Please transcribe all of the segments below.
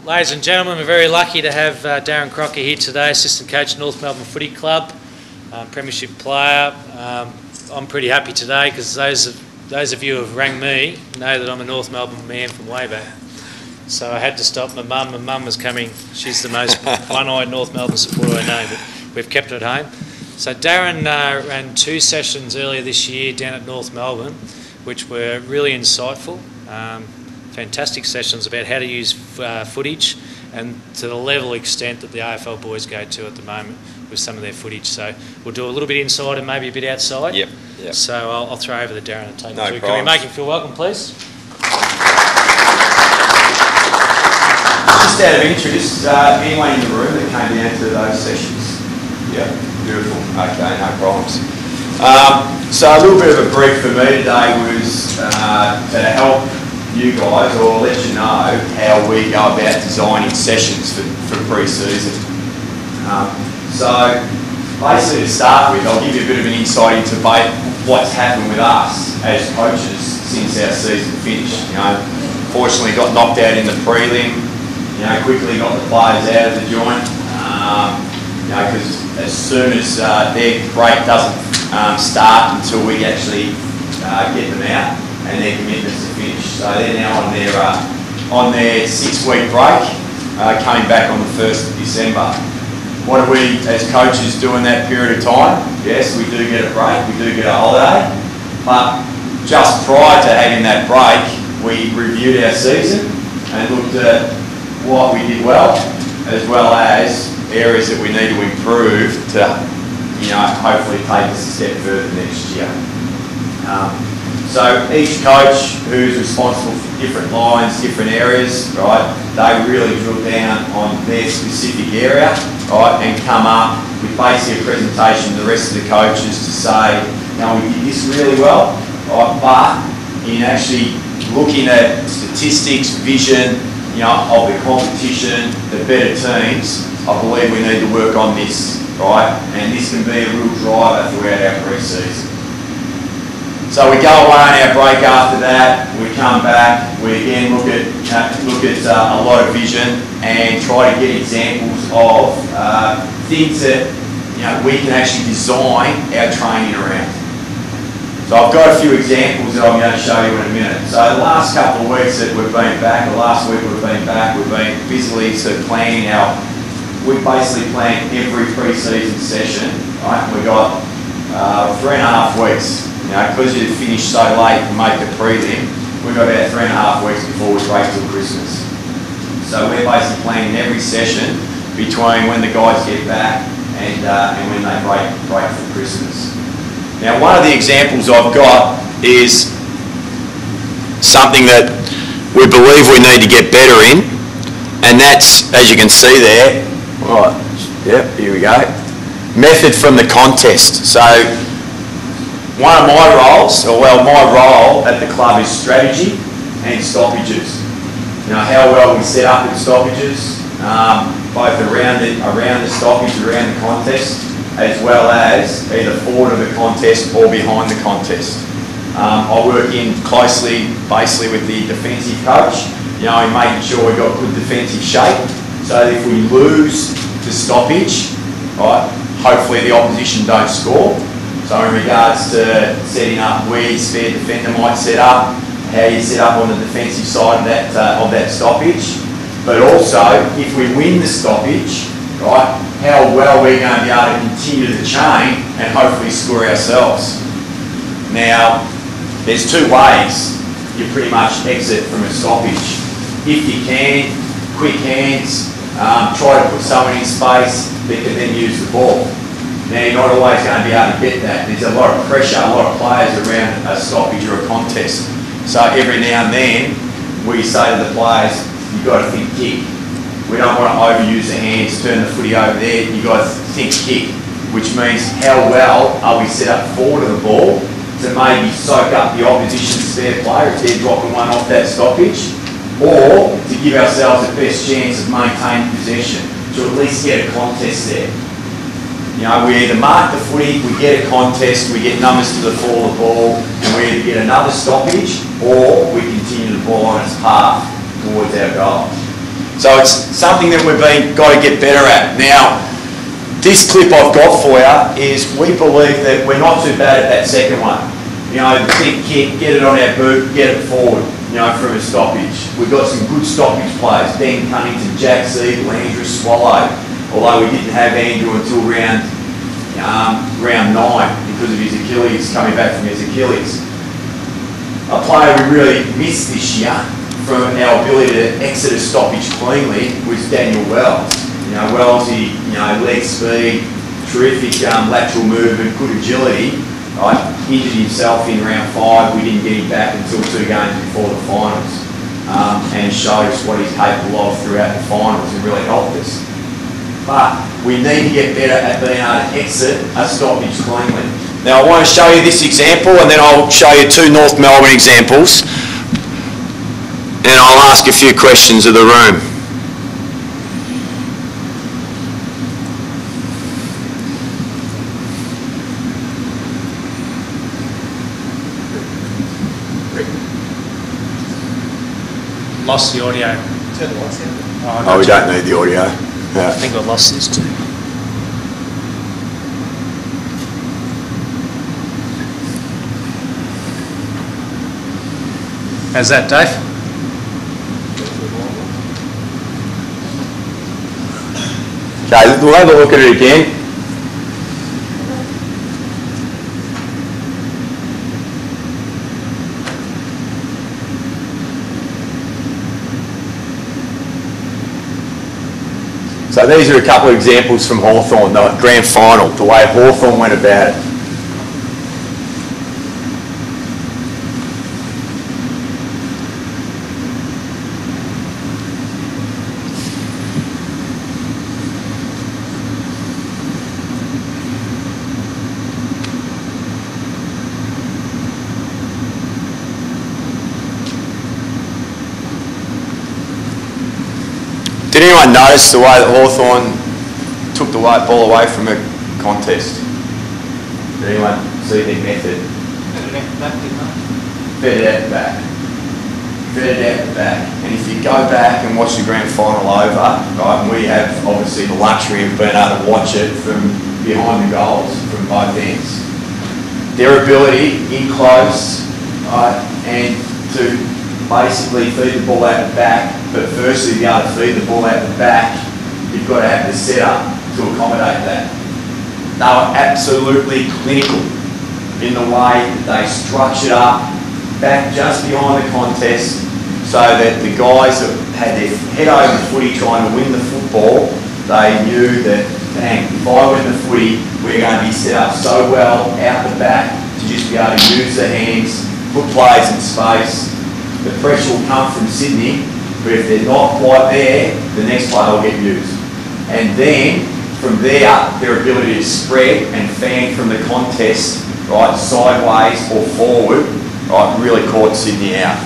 Ladies and gentlemen, we're very lucky to have Darren Crocker here today, assistant coach, North Melbourne Footy Club, premiership player. I'm pretty happy today because those of you who have rang me know that I'm a North Melbourne man from way back. So I had to stop my mum. My mum was coming. She's the most one-eyed North Melbourne supporter I know, but we've kept her at home. So Darren ran 2 sessions earlier this year down at North Melbourne, which were really insightful. Fantastic sessions about how to use footage and to the level extent that the AFL boys go to at the moment with some of their footage. So we'll do a little bit inside and maybe a bit outside. Yep. So I'll throw over to Darren and take him through. Problem. Can we make him feel welcome, please? Just out of interest, anyone in the room that came down to those sessions? Yeah, beautiful. Okay, no problems. So a little bit of a brief for me today was to help you guys, or let you know how we go about designing sessions for pre-season. So basically to start with, I'll give you a bit of an insight into what's happened with us as coaches since our season finished. Fortunately got knocked out in the prelim, quickly got the players out of the joint, because as soon as their break doesn't start until we actually get them out and their commitments are finished. So they're now on their 6-week break, coming back on the 1st of December. What do we as coaches do in that period of time? Yes, we do get a break, we do get a holiday, but just prior to having that break, we reviewed our season and looked at what we did well as areas that we need to improve to, hopefully take us a step further next year. So each coach who's responsible for different lines, different areas, right, they really drill down on their specific area, right, and come up with basically a presentation to the rest of the coaches to say, we did this really well, right, but in actually looking at statistics, vision, of the competition, the better teams, I believe we need to work on this, right, and this can be a real driver throughout our pre-season. So we go away on our break after that, we come back, we again look at a lot of vision and try to get examples of things that we can actually design our training around. So I've got a few examples that I'm going to show you in a minute. So the last couple of weeks that we've been back, the last week we've been back, we've been busily planning we basically plan every pre-season session, right? We've got 3.5 weeks. Because you finished so late and make the prelim, we've got about 3.5 weeks before we break till Christmas. So we're basically planning every session between when the guys get back and when they break for Christmas. Now, one of the examples I've got is something that we believe we need to get better in, and that's, as you can see there, right, yep, here we go, method from the contest. So one of my roles, my role at the club is strategy and stoppages. How well we set up with stoppages, both around the stoppage, around the contest, as well as either forward of the contest or behind the contest. I work in closely, basically, with the defensive coach, in making sure we've got good defensive shape, so that if we lose the stoppage, right, hopefully the opposition don't score. So in regards to setting up where your spare defender might set up, how you set up on the defensive side of that stoppage, but also if we win the stoppage, right, how well we're going to be able to continue the chain and hopefully score ourselves. Now, there's 2 ways you pretty much exit from a stoppage. If you can, quick hands, try to put someone in space that can then use the ball. Now, you're not always going to be able to get that. There's a lot of pressure, a lot of players around a stoppage or a contest. So every now and then, we say to the players, you've got to think kick. We don't want to overuse the hands, turn the footy over there. You've got to think kick, which means how well are we set up forward of the ball to maybe soak up the opposition's spare player if they're dropping one off that stoppage, or to give ourselves the best chance of maintaining possession, to at least get a contest there. We either mark the footy, we get a contest, we get numbers to the fall of the ball, and we either get another stoppage, or we continue the ball on its path towards our goal. So it's something that we've got to get better at. Now, this clip I've got for you is we believe that we're not too bad at that second one. You know, the thick kick, get it on our boot, get it forward, you know, from a stoppage. We've got some good stoppage players. Ben Cunnington, Jack Siegel, Andrew Swallow, although we didn't have Andrew until round 9 because of his Achilles, coming back from his Achilles. A player we really missed this year from our ability to exit a stoppage cleanly was Daniel Wells. You know, Wells, leg speed, terrific lateral movement, good agility. Right, injured himself in round 5. We didn't get him back until 2 games before the finals, and showed us what he's capable of throughout the finals and really helped us. But we need to get better at being able to exit a stoppage cleanly. Now I want to show you this example, and then I'll show you 2 North Melbourne examples, and I'll ask a few questions of the room. Lost the audio. Turn the lights down. Oh, we don't need the audio. Yeah. I think I lost this too. How's that, Dave? Okay, we'll have a look at it again. So these are a couple of examples from Hawthorn, the grand final, the way Hawthorn went about it. Did anyone notice the way that Hawthorn took the white ball away from a contest? Did anyone see their method? Fed it out the back. Fed it out the back. And if you go back and watch the grand final over, right, and we have obviously the luxury of being able to watch it from behind the goals, from both ends. Their ability in close, right, and to basically feed the ball out the back, but firstly to be able to feed the ball out the back, you've got to have the setup to accommodate that. They were absolutely clinical in the way that they structured up back just behind the contest so that the guys that had their head over the footy trying to win the football, they knew that, dang, if I win the footy, we're going to be set up so well out the back to just be able to use the hands, put players in space. The pressure will come from Sydney, but if they're not quite there, the next player will get used. And then, from there, their ability to spread and fan from the contest, right, sideways or forward, right, really caught Sydney out.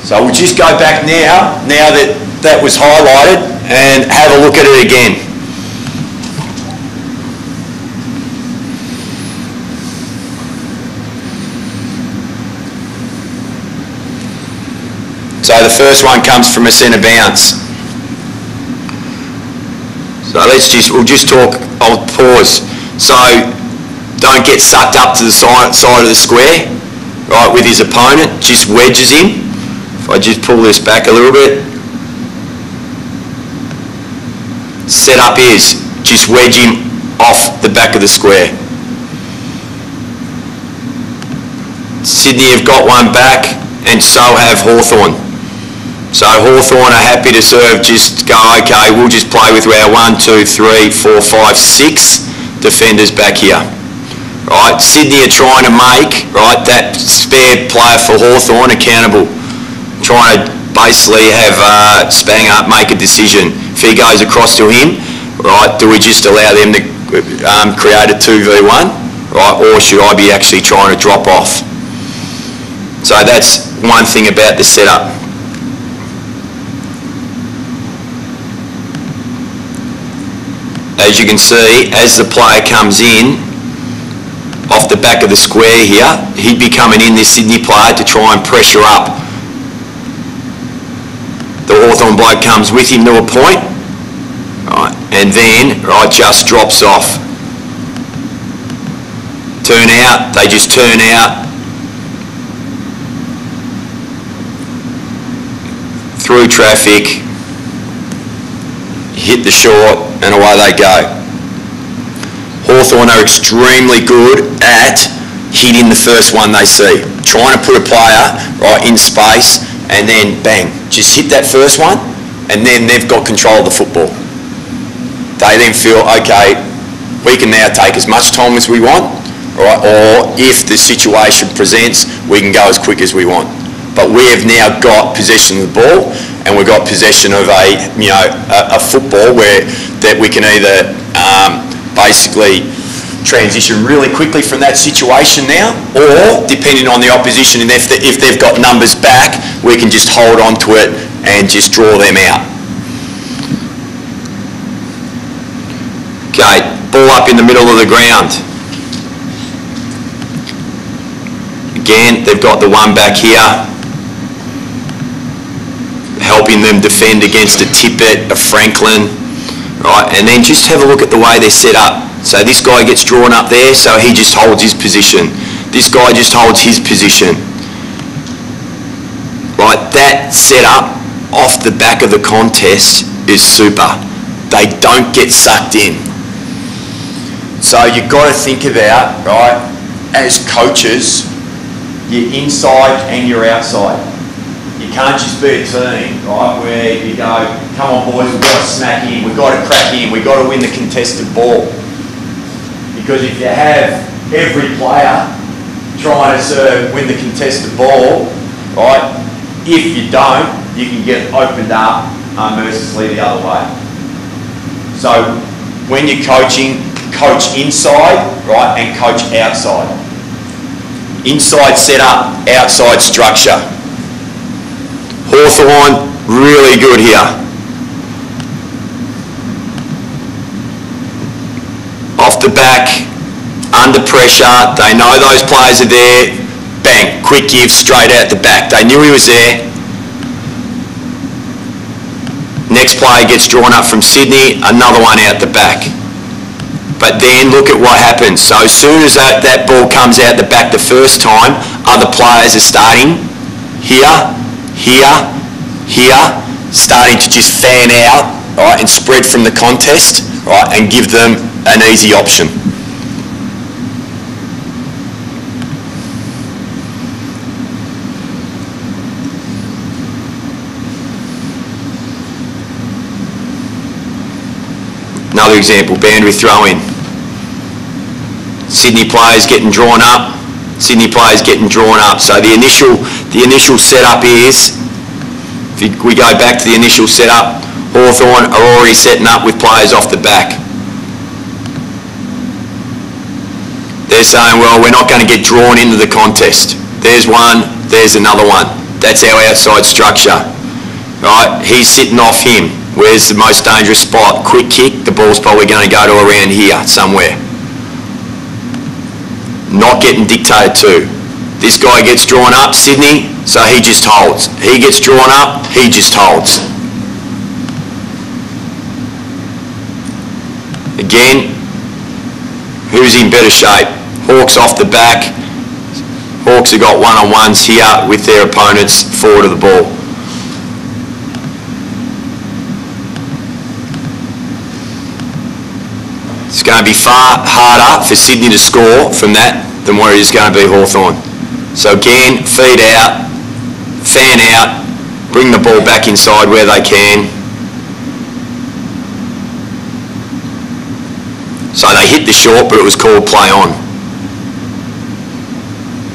So we'll just go back now that that was highlighted, and have a look at it again. So the first one comes from a centre bounce. So we'll just talk, I'll pause. So don't get sucked up to the side of the square, right, with his opponent, just wedges him. If I just pull this back a little bit. Setup is, just wedge him off the back of the square. Sydney have got one back, and so have Hawthorn. So Hawthorn are happy to serve, just go, okay, we'll just play with our 1, 2, 3, 4, 5, 6 defenders back here. Right, Sydney are trying to make, right, that spare player for Hawthorn accountable. Trying to basically have Spang up make a decision. If he goes across to him, right, do we just allow them to create a 2v1, right, or should I be actually trying to drop off? So that's one thing about the setup. As you can see, as the player comes in off the back of the square here, he'd be coming in, this Sydney player, to try and pressure up the Hawthorn bloke comes with him to a point, right, and then, right, just drops off. Turn out, they just turn out. Through traffic, hit the short, and away they go. Hawthorn are extremely good at hitting the first one they see. Trying to put a player right in space and then bang, just hit that first one, and then they've got control of the football. They then feel, okay, we can now take as much time as we want, right? Or if the situation presents, we can go as quick as we want. But we have now got possession of the ball, and we've got possession of a football that we can either basically transition really quickly from that situation now, or depending on the opposition, and if they've got numbers back, we can just hold on to it and just draw them out. Okay, ball up in the middle of the ground. Again, they've got the one back here, helping them defend against a Tippett, a Franklin, right? And then just have a look at the way they're set up. So this guy gets drawn up there, so he just holds his position. This guy just holds his position. Right, that setup off the back of the contest is super. They don't get sucked in. So you've got to think about, right, as coaches, you're inside and you're outside. You can't just be a team, right, where you go, come on boys, we've got to smack in, we've got to crack in, we've got to win the contested ball. Because if you have every player trying to win the contested ball, right, if you don't, you can get opened up unmercifully the other way. So when you're coaching, coach inside, right, and coach outside. Inside setup, outside structure. Hawthorn, really good here. Off the back, under pressure, they know those players are there, bang, quick give straight out the back. They knew he was there. Next player gets drawn up from Sydney, another one out the back. But then look at what happens. So as soon as that ball comes out the back the first time, other players are starting here, here, here, starting to just fan out, right, and spread from the contest, right, and give them an easy option. Another example, bandwidth throw in. Sydney players getting drawn up. Sydney players getting drawn up. So the initial setup is, if we go back to the initial setup, Hawthorn are already setting up with players off the back. They're saying, well, we're not going to get drawn into the contest. There's one, there's another one. That's our outside structure. Right? He's sitting off him. Where's the most dangerous spot? Quick kick, the ball's probably going to go to around here somewhere. Not getting dictated to. This guy gets drawn up, Sydney, so he just holds. He gets drawn up, he just holds. Again, who's in better shape? Hawks off the back. Hawks have got one-on-ones here with their opponents forward of the ball. It's going to be far harder for Sydney to score from that than what it is going to be Hawthorn. So again, feed out, fan out, bring the ball back inside where they can. So they hit the short, but it was called play on.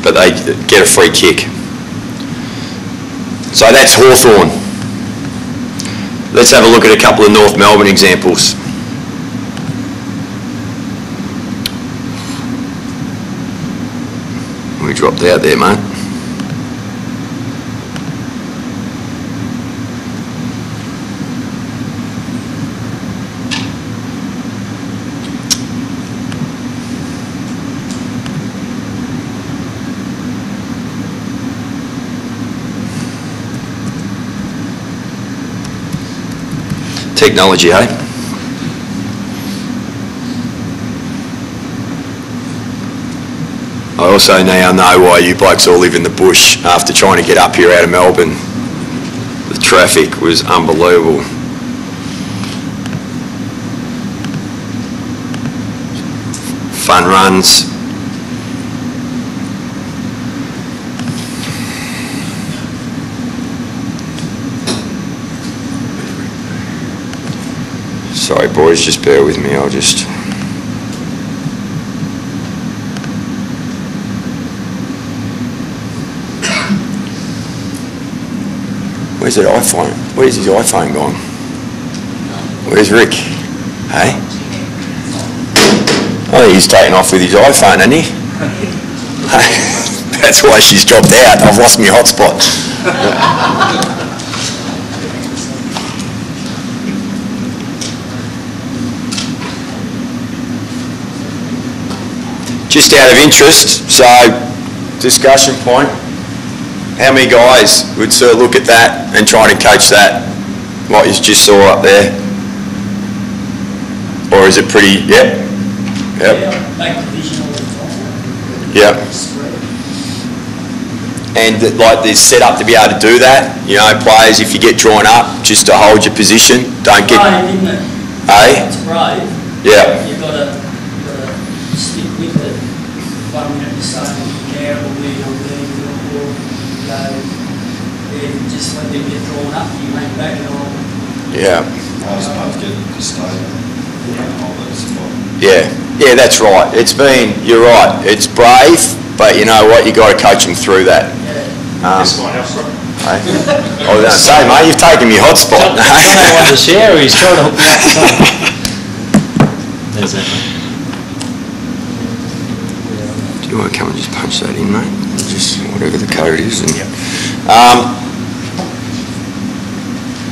But they get a free kick. So that's Hawthorn. Let's have a look at a couple of North Melbourne examples. We dropped out there, mate. Technology, eh? I also now know why you blokes all live in the bush after trying to get up here out of Melbourne. The traffic was unbelievable. Fun runs. Sorry boys, just bear with me, I'll just... Where's that iPhone? Where's his iPhone gone? Where's Rick? Hey? Oh, he's taken off with his iPhone, hasn't he? That's why she's dropped out. I've lost my hotspot. Just out of interest, so discussion point. How many guys would sort of look at that and try to coach that, what you just saw up there? Or is it pretty, yep. Yep. And like there's set up to be able to do that, you know, players, if you get drawn up, just to hold your position, don't get... Brave, isn't it? Eh? It's brave. Yeah. You've got to stick with it. 1 minute you're saying, yeah, we'll be on there, just let them get drawn up, you make back and all. Yeah. I suppose get them to stay and hold that spot. Yeah. Yeah, that's right. It's been, you're right, it's brave, but you know what, you got to coach them through that. This one else, right? I was going to say, mate, you've taken me hotspot. I don't want to share, he's trying to hook me up. There's that. Do you want to come and just punch that in, mate? Just whatever the code is. And,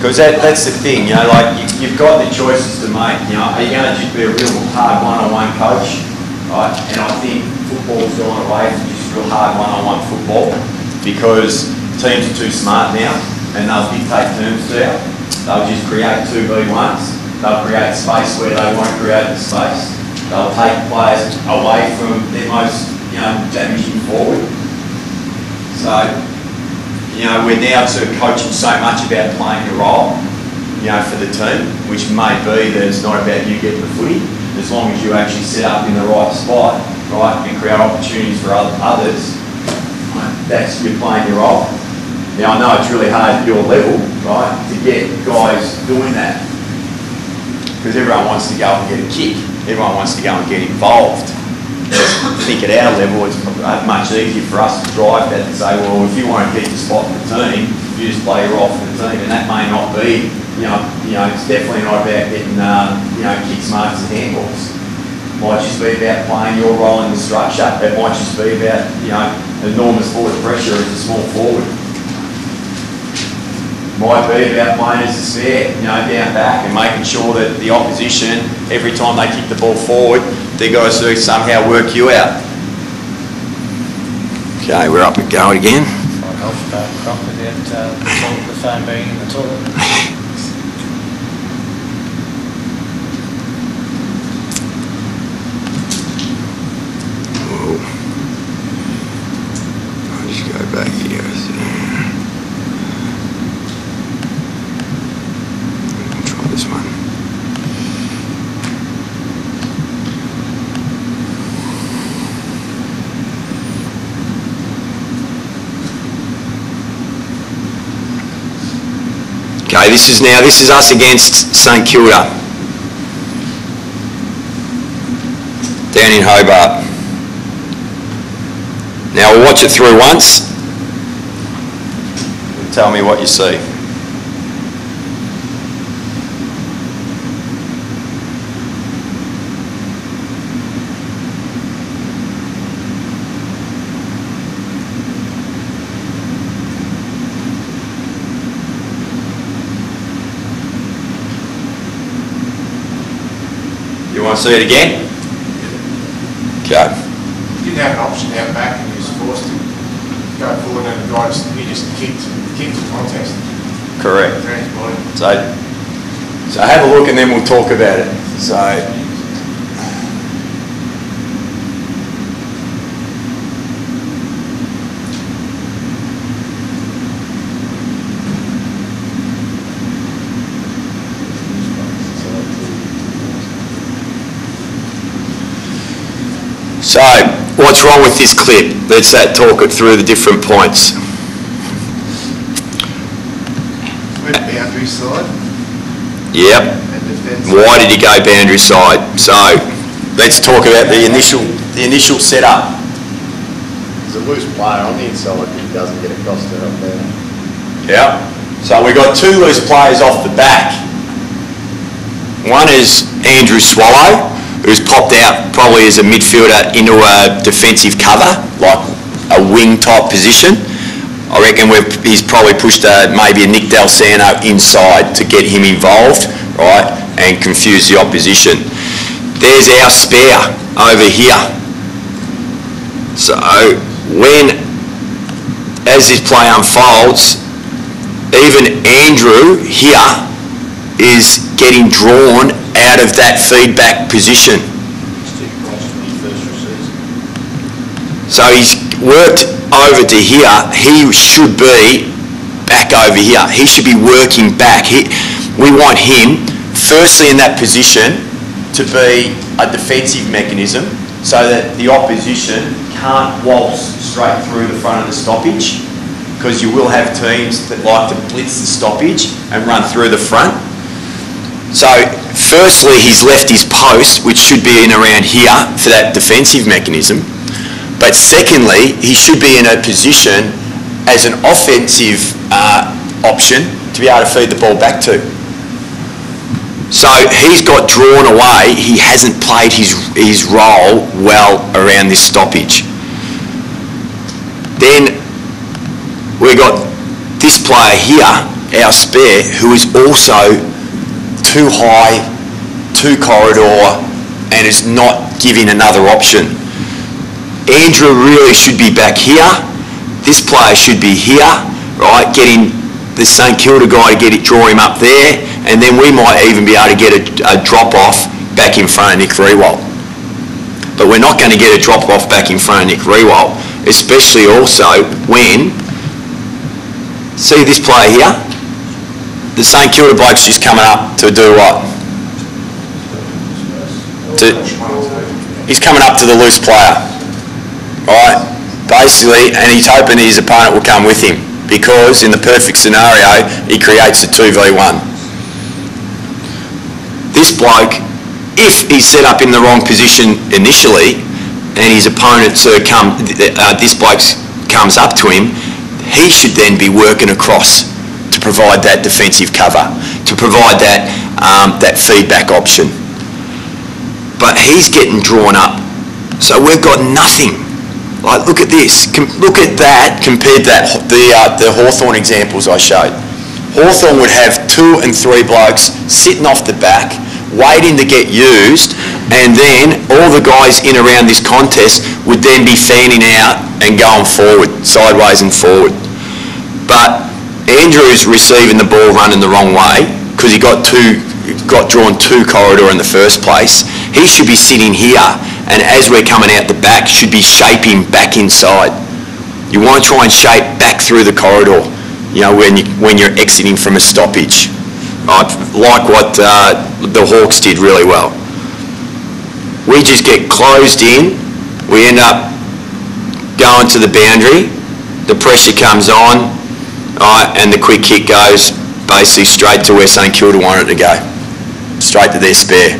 because that's the thing, you know, like you've got the choices to make. You know, are you going to just be a real hard one-on-one coach, right? And I think football's gone away from just real hard one-on-one football because teams are too smart now and they'll dictate terms to you. They'll just create 2v1s. They'll create space where they won't create the space. They'll take players away from their most, you know, damaging forward. So, you know, we're now sort of coaching so much about playing your role, you know, for the team, which may be that it's not about you getting the footy, as long as you actually set up in the right spot, right, and create opportunities for others, right, that's you playing your role. Now, I know it's really hard at your level, right, to get guys doing that, because everyone wants to go and get a kick. Everyone wants to go and get involved. I think at our level it's much easier for us to drive that and say, well, if you want to get your spot in the team, you just play your role for the team, and that may not be, you know, it's definitely not about getting, you know, kicks, marks and handballs. It might just be about playing your role in the structure. It might just be about, you know, enormous forward pressure as a small forward. Might be about playing as a spare, you know, down back and making sure that the opposition, every time they kick the ball forward, they've got to somehow work you out. Okay, we're up and going again. Might help Crocker without the phone being in the toilet. Whoa. I'll just go back here. Try this one. Okay, this is us against St Kilda down in Hobart. Now we'll watch it through once and tell me what you see. You want to see it again? Okay. You didn't have an option out back and you was forced to go forward and the guy he just kicked the contest. Correct. Around his body. So So have a look and then we'll talk about it. So what's wrong with this clip? Let's talk it through the different points. With boundary side. Yep. And defence. Why did he go boundary side? So let's talk about the initial setup. There's a loose player on the inside and he doesn't get across to help there. Yeah. So we've got two loose players off the back. One is Andrew Swallow, who's popped out probably as a midfielder into a defensive cover, like a wing type position. I reckon he's probably pushed maybe a Nick Dalsano inside to get him involved, right, and confuse the opposition. There's our spare over here. So as this play unfolds, even Andrew here is getting drawn out of that feedback position. So he's worked over to here. He should be back over here. He should be working back. We want him firstly in that position to be a defensive mechanism so that the opposition can't waltz straight through the front of the stoppage, because you will have teams that like to blitz the stoppage and run through the front. So firstly, he's left his post, which should be in around here for that defensive mechanism. But secondly, he should be in a position as an offensive option to be able to feed the ball back to. So he's got drawn away. He hasn't played his role well around this stoppage. Then we've got this player here, our spare, who is also too high, too corridor, and is not giving another option. Andrew really should be back here. This player should be here, right? Getting the St Kilda guy to draw him up there, and then we might even be able to get a drop off back in front of Nick Riewoldt. But we're not going to get a drop off back in front of Nick Riewoldt, especially also when, see this player here? The St Kilda bloke's just coming up to do what? He's coming up to the loose player, right? Basically, and he's hoping his opponent will come with him, because in the perfect scenario, he creates a 2v1. This bloke, if he's set up in the wrong position initially, and his opponent this bloke comes up to him, he should then be working across to provide that defensive cover, to provide that feedback option. But he's getting drawn up, so we've got nothing. Like, look at this. Look at that compared to the Hawthorn examples I showed. Hawthorn would have 2 and 3 blokes sitting off the back, waiting to get used, and then all the guys in around this contest would then be fanning out and going forward, sideways and forward. But Andrew's receiving the ball running the wrong way because he got drawn too corridor in the first place. He should be sitting here, and as we're coming out the back, should be shaping back inside. You want to try and shape back through the corridor, you know, when you're exiting from a stoppage, right? Like what the Hawks did really well. We just get closed in. We end up going to the boundary. The pressure comes on, right, and the quick kick goes basically straight to where St Kilda wanted to go, straight to their spare.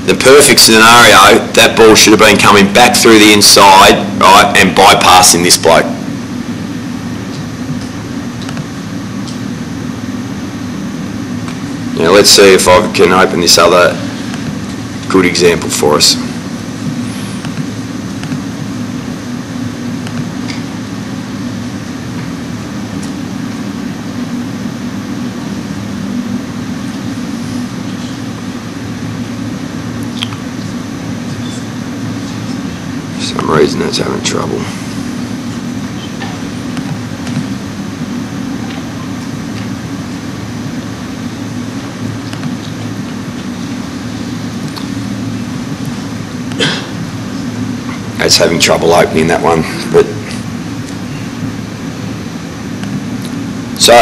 The perfect scenario, that ball should have been coming back through the inside, right, and bypassing this bloke. Now let's see if I can open this other good example for us. For some reason it's having trouble. It's having trouble opening that one, but so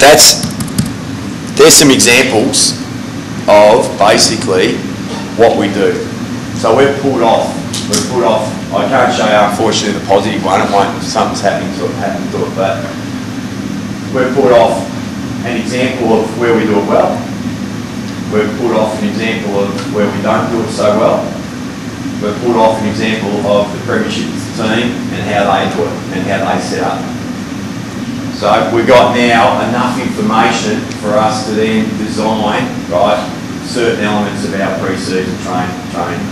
there's some examples of basically what we do. So we've pulled off. I can't show you, unfortunately, the positive one. It won't. Something's happening to it, but we've put off an example of where we do it well. We've put off an example of where we don't do it so well. We've put off an example of the premiership team and how they do it and how they set up. So we've got now enough information for us to then design, right, certain elements of our pre-season training.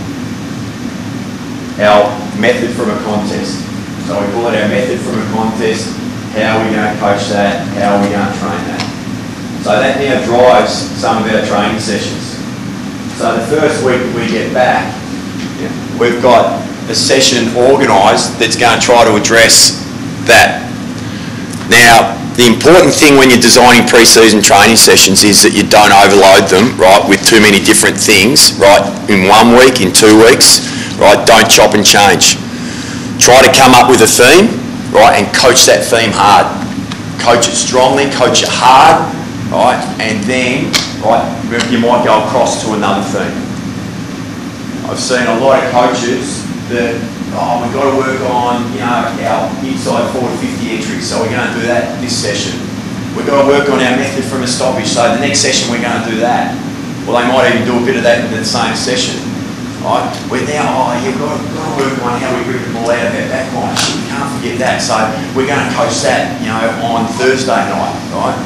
Our method from a contest. So we call it our method from a contest. How are we going to coach that? How are we going to train that? So that now drives some of our training sessions. So the first week that we get back, we've got a session organised that's going to try to address that. Now, the important thing when you're designing pre-season training sessions is that you don't overload them, right, with too many different things, right, in 1 week, in 2 weeks, right, don't chop and change. Try to come up with a theme, right, and coach that theme hard. Coach it strongly, coach it hard, right, and then, right, you might go across to another theme. I've seen a lot of coaches that, we've got to work on, our inside forward 50 entries, so we're going to do that this session. We've got to work on our method from a stoppage, so the next session we're going to do that. Well, they might even do a bit of that in the same session. Right? We're now, we've got to work on how we bring the ball out of our back line. Shit, we can't forget that. So we're going to coach that, on Thursday night, right?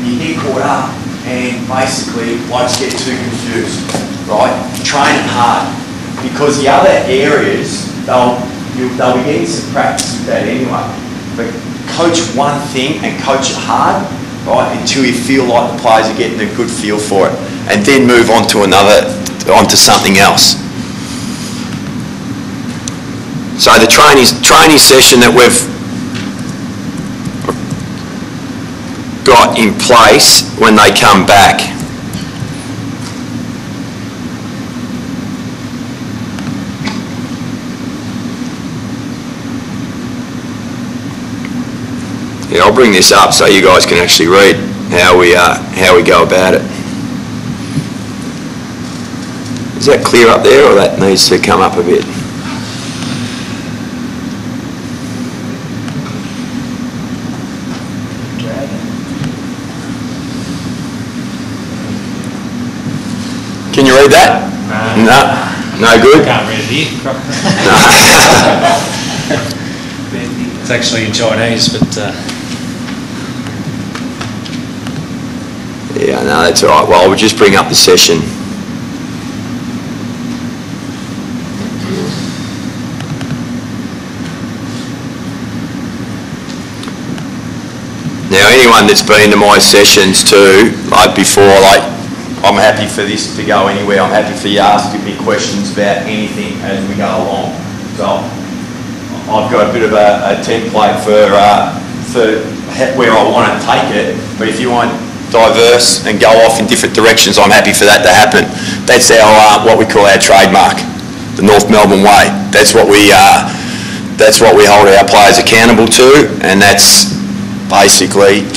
You get caught up and basically blokes get too confused, right? Train it hard. Because the other areas, they'll be getting some practice with that anyway. But coach one thing and coach it hard, right, until you feel like the players are getting a good feel for it. And then move on to onto something else. So the training session that we've got in place when they come back. Yeah, I'll bring this up so you guys can actually read how we go about it. Is that clear up there, or that needs to come up a bit? Can you read that? No good? I can't read it here. It's actually in Chinese, but... Yeah, no, that's all right. Well, we'll just bring up the session. Now, anyone that's been to my sessions too, like before, like, I'm happy for this to go anywhere. I'm happy for you asking me questions about anything as we go along. So I've got a bit of a template for where I want to take it, but if you want diverse and go off in different directions, I'm happy for that to happen. That's our what we call our trademark, the North Melbourne way. That's what we hold our players accountable to, and that's basically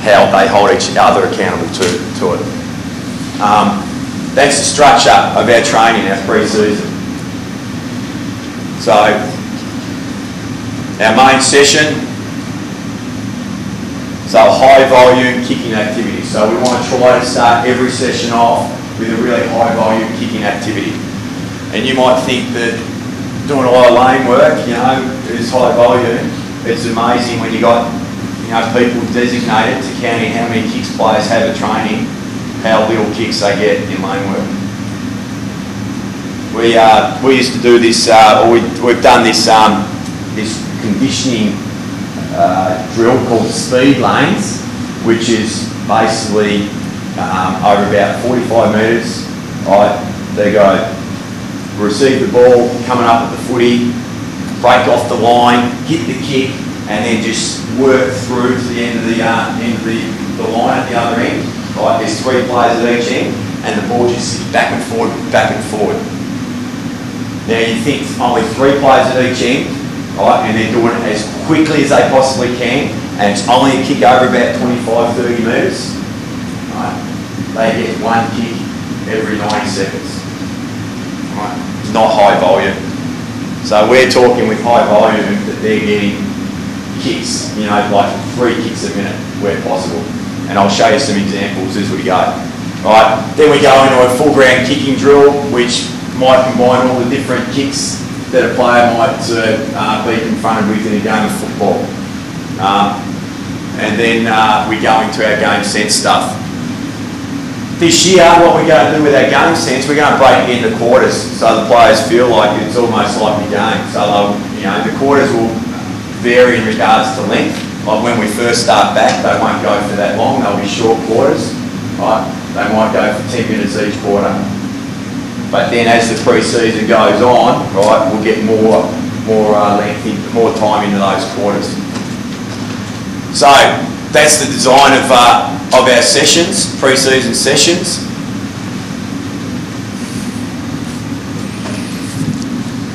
how they hold each other accountable to it. That's the structure of our training, our pre-season. So our main session, so high volume kicking activity. So we want to try to start every session off with a really high volume kicking activity. And you might think that doing a lot of lane work, is high volume. It's amazing when you got, people designated to counting how many kicks players have at training, how little kicks they get in lane work. We used to do this, we've done this this conditioning drill called speed lanes, which is basically over about 45 metres. Right, they go, receive the ball coming up at the footy, break off the line, hit the kick, and then just work through to the end of the line at the other end. Right, there's 3 players at each end, and the ball just sits back and forward, back and forward. Now you think only 3 players at each end, right, and they're doing it as quickly as they possibly can, and it's only a kick over about 25, 30 metres, right? They get 1 kick every 90 seconds. Right? Not high volume. So we're talking with high volume that they're getting kicks, you know, like 3 kicks a minute where possible. And I'll show you some examples as we go. Right, then we go into a full ground kicking drill, which might combine all the different kicks that a player might be confronted with in a game of football. And then we go into our game sense stuff. This year, what we're going to do with our game sense, we're going to break it into quarters so the players feel like it's almost like a game. So you know, the quarters will vary in regards to length. Like when we first start back, they won't go for that long, they'll be short quarters. Right? They might go for 10 minutes each quarter. But then as the pre-season goes on, right, we'll get more length, more time into those quarters. So that's the design of our sessions, pre-season sessions.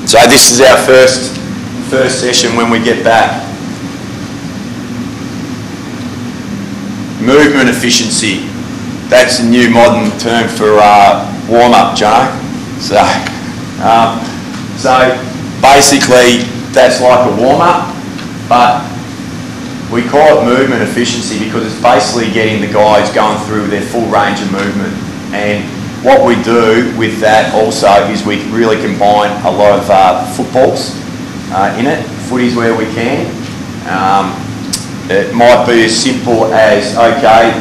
So this is our first session when we get back. Movement efficiency. That's a new modern term for warm-up, Jono. So basically that's like a warm-up, but we call it movement efficiency because it's basically getting the guys going through their full range of movement. And what we do with that also is we really combine a lot of footballs in it, footies where we can. It might be as simple as, okay,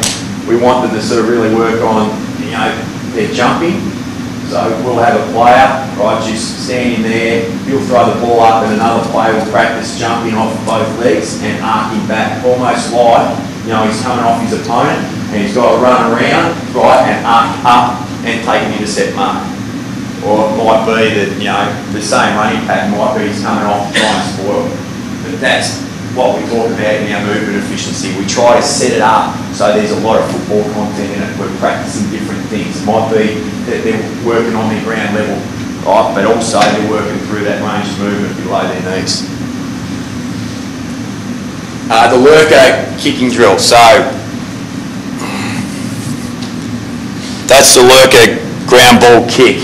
we want them to sort of really work on, you know, their jumping. So we'll have a player, right, just standing there, he'll throw the ball up and another player will practice jumping off both legs and arcing back, almost like, you know, he's coming off his opponent and he's got to run around, right, and arc up and take an intercept mark. Or it might be that, you know, the same running pattern might be he's coming off to try and spoil. But that's what we talk about in our movement efficiency. We try to set it up so there's a lot of football content in it. We're practicing different things. It might be that they're working on their ground level, right? But also they're working through that range of movement below their knees. The lurker kicking drill. So that's the lurker ground ball kick.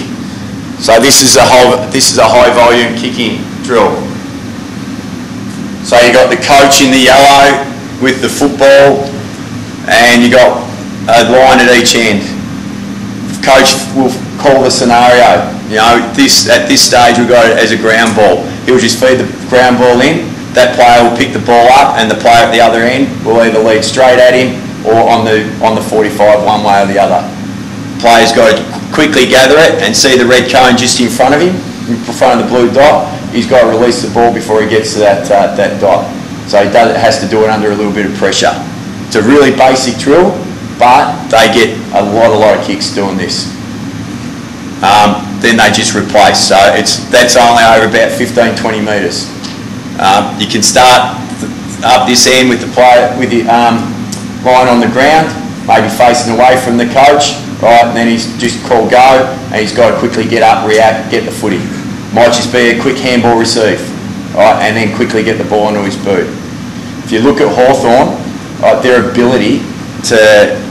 So this is a high volume kicking drill. So you got the coach in the yellow with the football, and you got a line at each end. The coach will call the scenario. You know, at this stage we've got it as a ground ball. He'll just feed the ground ball in. That player will pick the ball up, and the player at the other end will either lead straight at him or on the 45 one way or the other. Player's got to quickly gather it and see the red cone just in front of him, in front of the blue dot. He's got to release the ball before he gets to that dot. So he has to do it under a little bit of pressure. It's a really basic drill, but they get a lot of kicks doing this. Then they just replace. So that's only over about 15-20 metres. You can start up this end with the player with the line on the ground, maybe facing away from the coach, right? And then he's just called go, and he's got to quickly get up, react, get the footy. Might just be a quick handball receive, right, and then quickly get the ball into his boot. If you look at Hawthorn, right, their ability to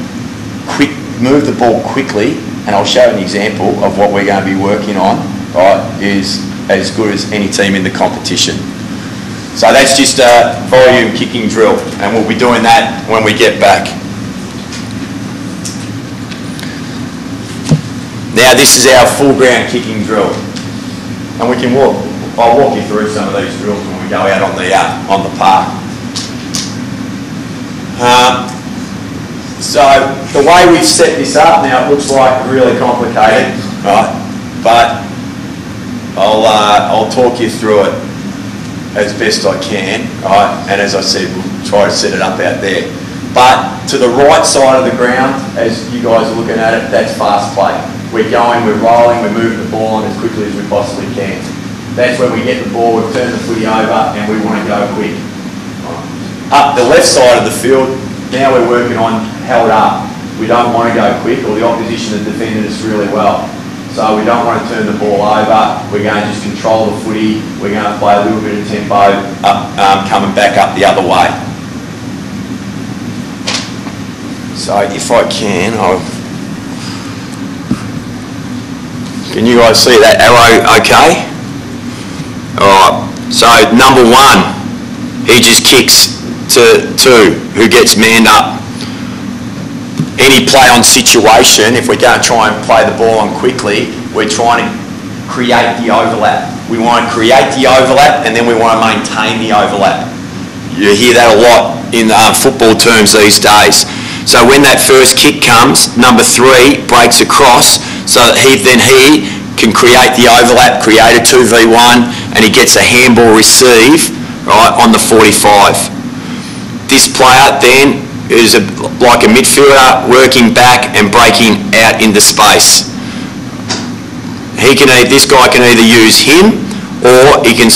move the ball quickly, and I'll show an example of what we're going to be working on, right, is as good as any team in the competition. So that's just a volume kicking drill, and we'll be doing that when we get back. Now this is our full ground kicking drill. And I'll walk you through some of these drills when we go out on the park. So the way we've set this up now, it looks like really complicated, right? But I'll talk you through it as best I can, right? And as I said, we'll try to set it up out there. But to the right side of the ground, as you guys are looking at it, that's fast play. We're going, we're rolling, we're moving the ball on as quickly as we possibly can. That's when we get the ball, we turn the footy over, and we want to go quick. Up the left side of the field, now we're working on held up. We don't want to go quick, or the opposition has defended us really well. So we don't want to turn the ball over. We're going to just control the footy. We're going to play a little bit of tempo up, coming back up the other way. So if I can, can you guys see that arrow okay? Alright, so number 1, he just kicks to 2, who gets manned up. Any play on situation, if we're going to try and play the ball on quickly, we're trying to create the overlap. We want to create the overlap and then we want to maintain the overlap. You hear that a lot in football terms these days. So when that first kick comes, number 3 breaks across so that he can create the overlap, create a 2v1, and he gets a handball receive right on the 45. This player then is like a midfielder working back and breaking out into space. This guy can either use him or he can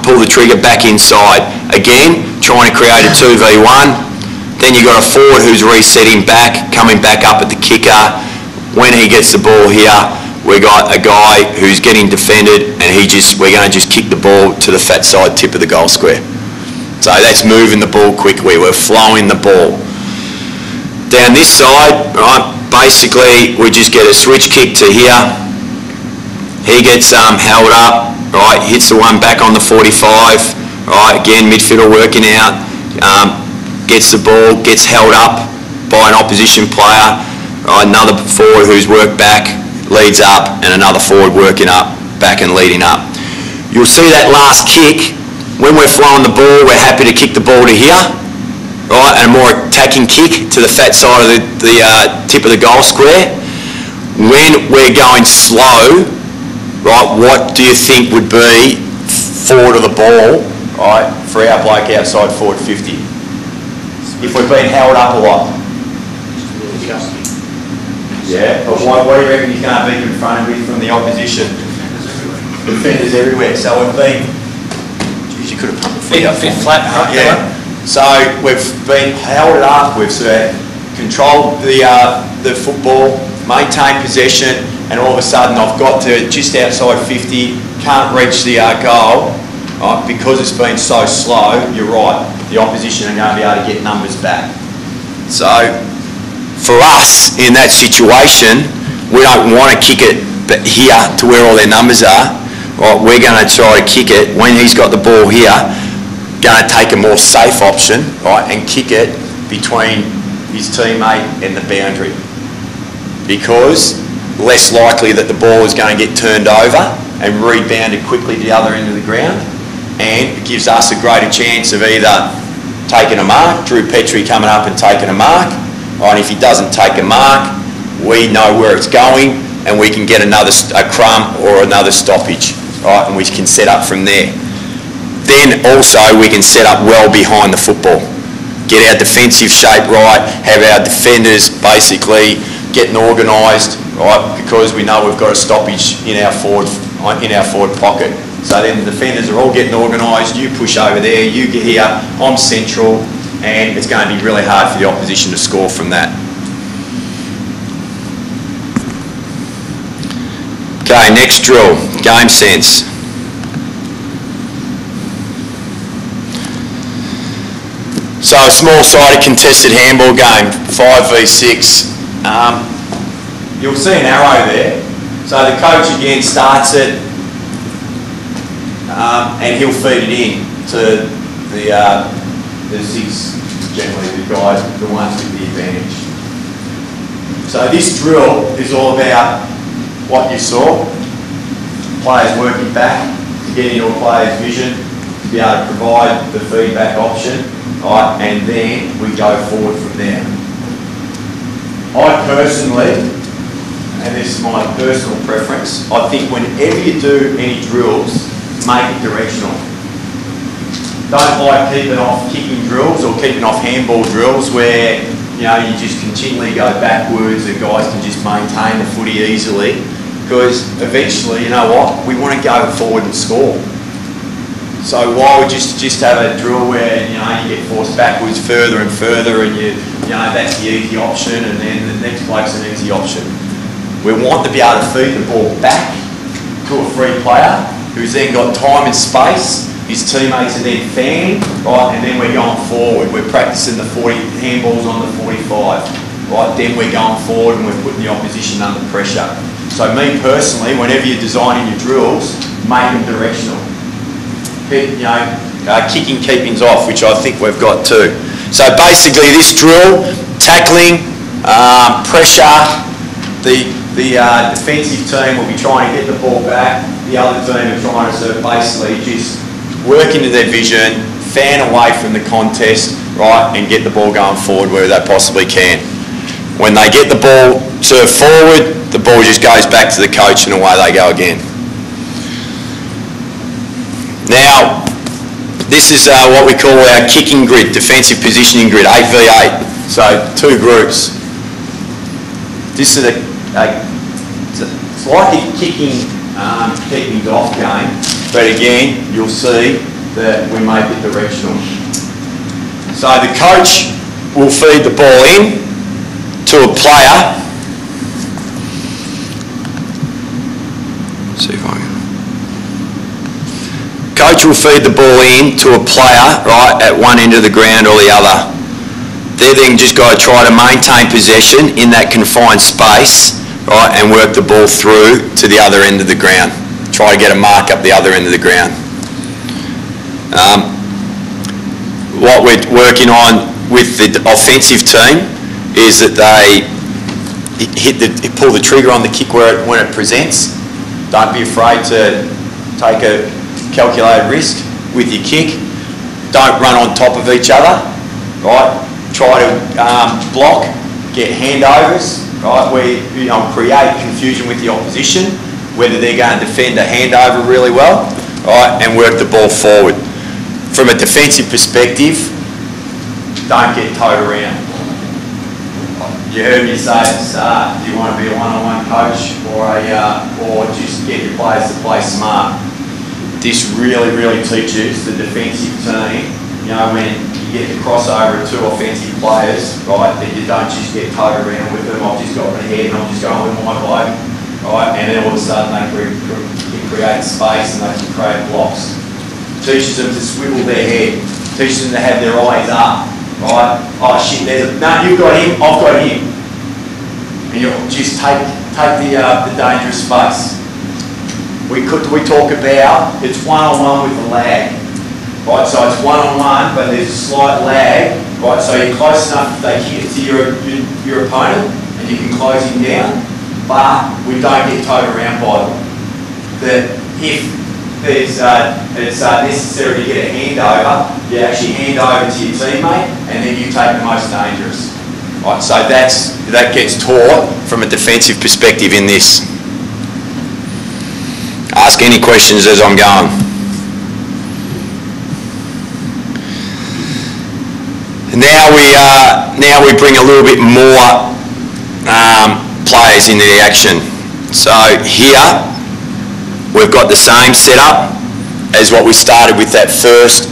pull the trigger back inside. Again, trying to create a 2v1. Then you've got a forward who's resetting back, coming back up at the kicker. When he gets the ball here, we've got a guy who's getting defended and we're going to just kick the ball to the fat side tip of the goal square. So that's moving the ball quickly. We're flowing the ball. Down this side, right, basically we just get a switch kick to here. He gets held up, right, hits the one back on the 45, right, again midfielder working out, gets the ball, gets held up by an opposition player, right, another forward who's worked back, leads up, and another forward working up, back and leading up. You'll see that last kick. When we're flowing the ball, we're happy to kick the ball to here, right, and a more attacking kick to the fat side of the tip of the goal square. When we're going slow, right, what do you think would be forward of the ball, right, for our bloke outside forward 50? If we've been held up a lot. Yeah, but what do you reckon he's going to be confronted with from the opposition? Defenders everywhere. So we've been... Geez, you could have pumped the feet up. Bit flat, right? Yeah. So we've been held up, we've controlled the football, maintained possession, and all of a sudden I've got to just outside 50, can't reach the goal, right, because it's been so slow. You're right, the opposition are going to be able to get numbers back. So for us in that situation, we don't want to kick it here to where all their numbers are. Right, we're going to try to kick it when he's got the ball here, going to take a more safe option, right, and kick it between his teammate and the boundary, because less likely that the ball is going to get turned over and rebounded quickly to the other end of the ground, and it gives us a greater chance of either taking a mark, Drew Petrie coming up and taking a mark, right, and if he doesn't take a mark, we know where it's going and we can get a crumb or another stoppage, right, and we can set up from there. Then also we can set up well behind the football, get our defensive shape right, have our defenders basically getting organised, right, because we know we've got a stoppage in our forward pocket. So then the defenders are all getting organised, you push over there, you get here, I'm central, and it's going to be really hard for the opposition to score from that. Okay, next drill, game sense. So a small-sided contested handball game, 5v6. You'll see an arrow there. So the coach again starts it, and he'll feed it in to the six, generally the guys, the ones with the advantage. So this drill is all about what you saw, players working back to get into a player's vision, to be able to provide the feedback option, right, and then we go forward from there. I personally, and this is my personal preference, I think whenever you do any drills, make it directional. Don't like keeping off kicking drills or keeping off handball drills where you just continually go backwards and guys can just maintain the footy easily, because eventually, you know what, we want to go forward and score. So why would you just have a drill where you get forced backwards further and further, and that's the easy option, and then the next bloke's an easy option. We want to be able to feed the ball back to a free player who's then got time and space. His teammates are then fanning, right, and then we're going forward. We're practicing the 40 handballs on the 45, right, then we're going forward and we're putting the opposition under pressure. So me personally, whenever you're designing your drills, make them directional. Keep, kicking keepings off, which I think we've got too. So basically this drill, tackling, pressure, the defensive team will be trying to get the ball back, the other team are trying to sort of basically just work into their vision, fan away from the contest, right, and get the ball going forward where they possibly can. When they get the ball served forward, the ball just goes back to the coach and away they go again. Now, this is what we call our kicking grid, defensive positioning grid, 8v8. So 2 groups. This is it's like a kicking keeping off game, but again, you'll see that we make it directional. So the coach will feed the ball in to a player. Let's see if I can. Coach will feed the ball in to a player, right, at one end of the ground or the other. They're then just got to try to maintain possession in that confined space, right, and work the ball through to the other end of the ground. Try to get a mark up the other end of the ground. What we're working on with the offensive team is that they pull the trigger on the kick when it presents. Don't be afraid to take a calculated risk with your kick. Don't run on top of each other, right? Try to block, get handovers, right? We create confusion with the opposition, whether they're going to defend a handover really well, right, and work the ball forward. From a defensive perspective, don't get towed around. You heard me say at the start, do you want to be a one-on-one coach or just get your players to play smart? This really, really teaches the defensive team, when you get the crossover of 2 offensive players, right, that you don't just get towed around with them. I've just got my head and I'm just going with my bloke, right, and then all of a sudden they can create space and they can create blocks. Teaches them to swivel their head, teaches them to have their eyes up, right? Oh shit, no, you've got him, I've got him. And you just take the dangerous space. We talk about it's one-on-one with the lag, right? So it's one-on-one, but there's a slight lag, right? So you're close enough they kick it to your opponent, and you can close him down, but we don't get towed around by them. That if it's necessary to get a handover, you actually hand over to your teammate, and then you take the most dangerous. Right? So that gets taught from a defensive perspective in this. Ask any questions as I'm going. Now we bring a little bit more players into the action. So here we've got the same setup as what we started with that first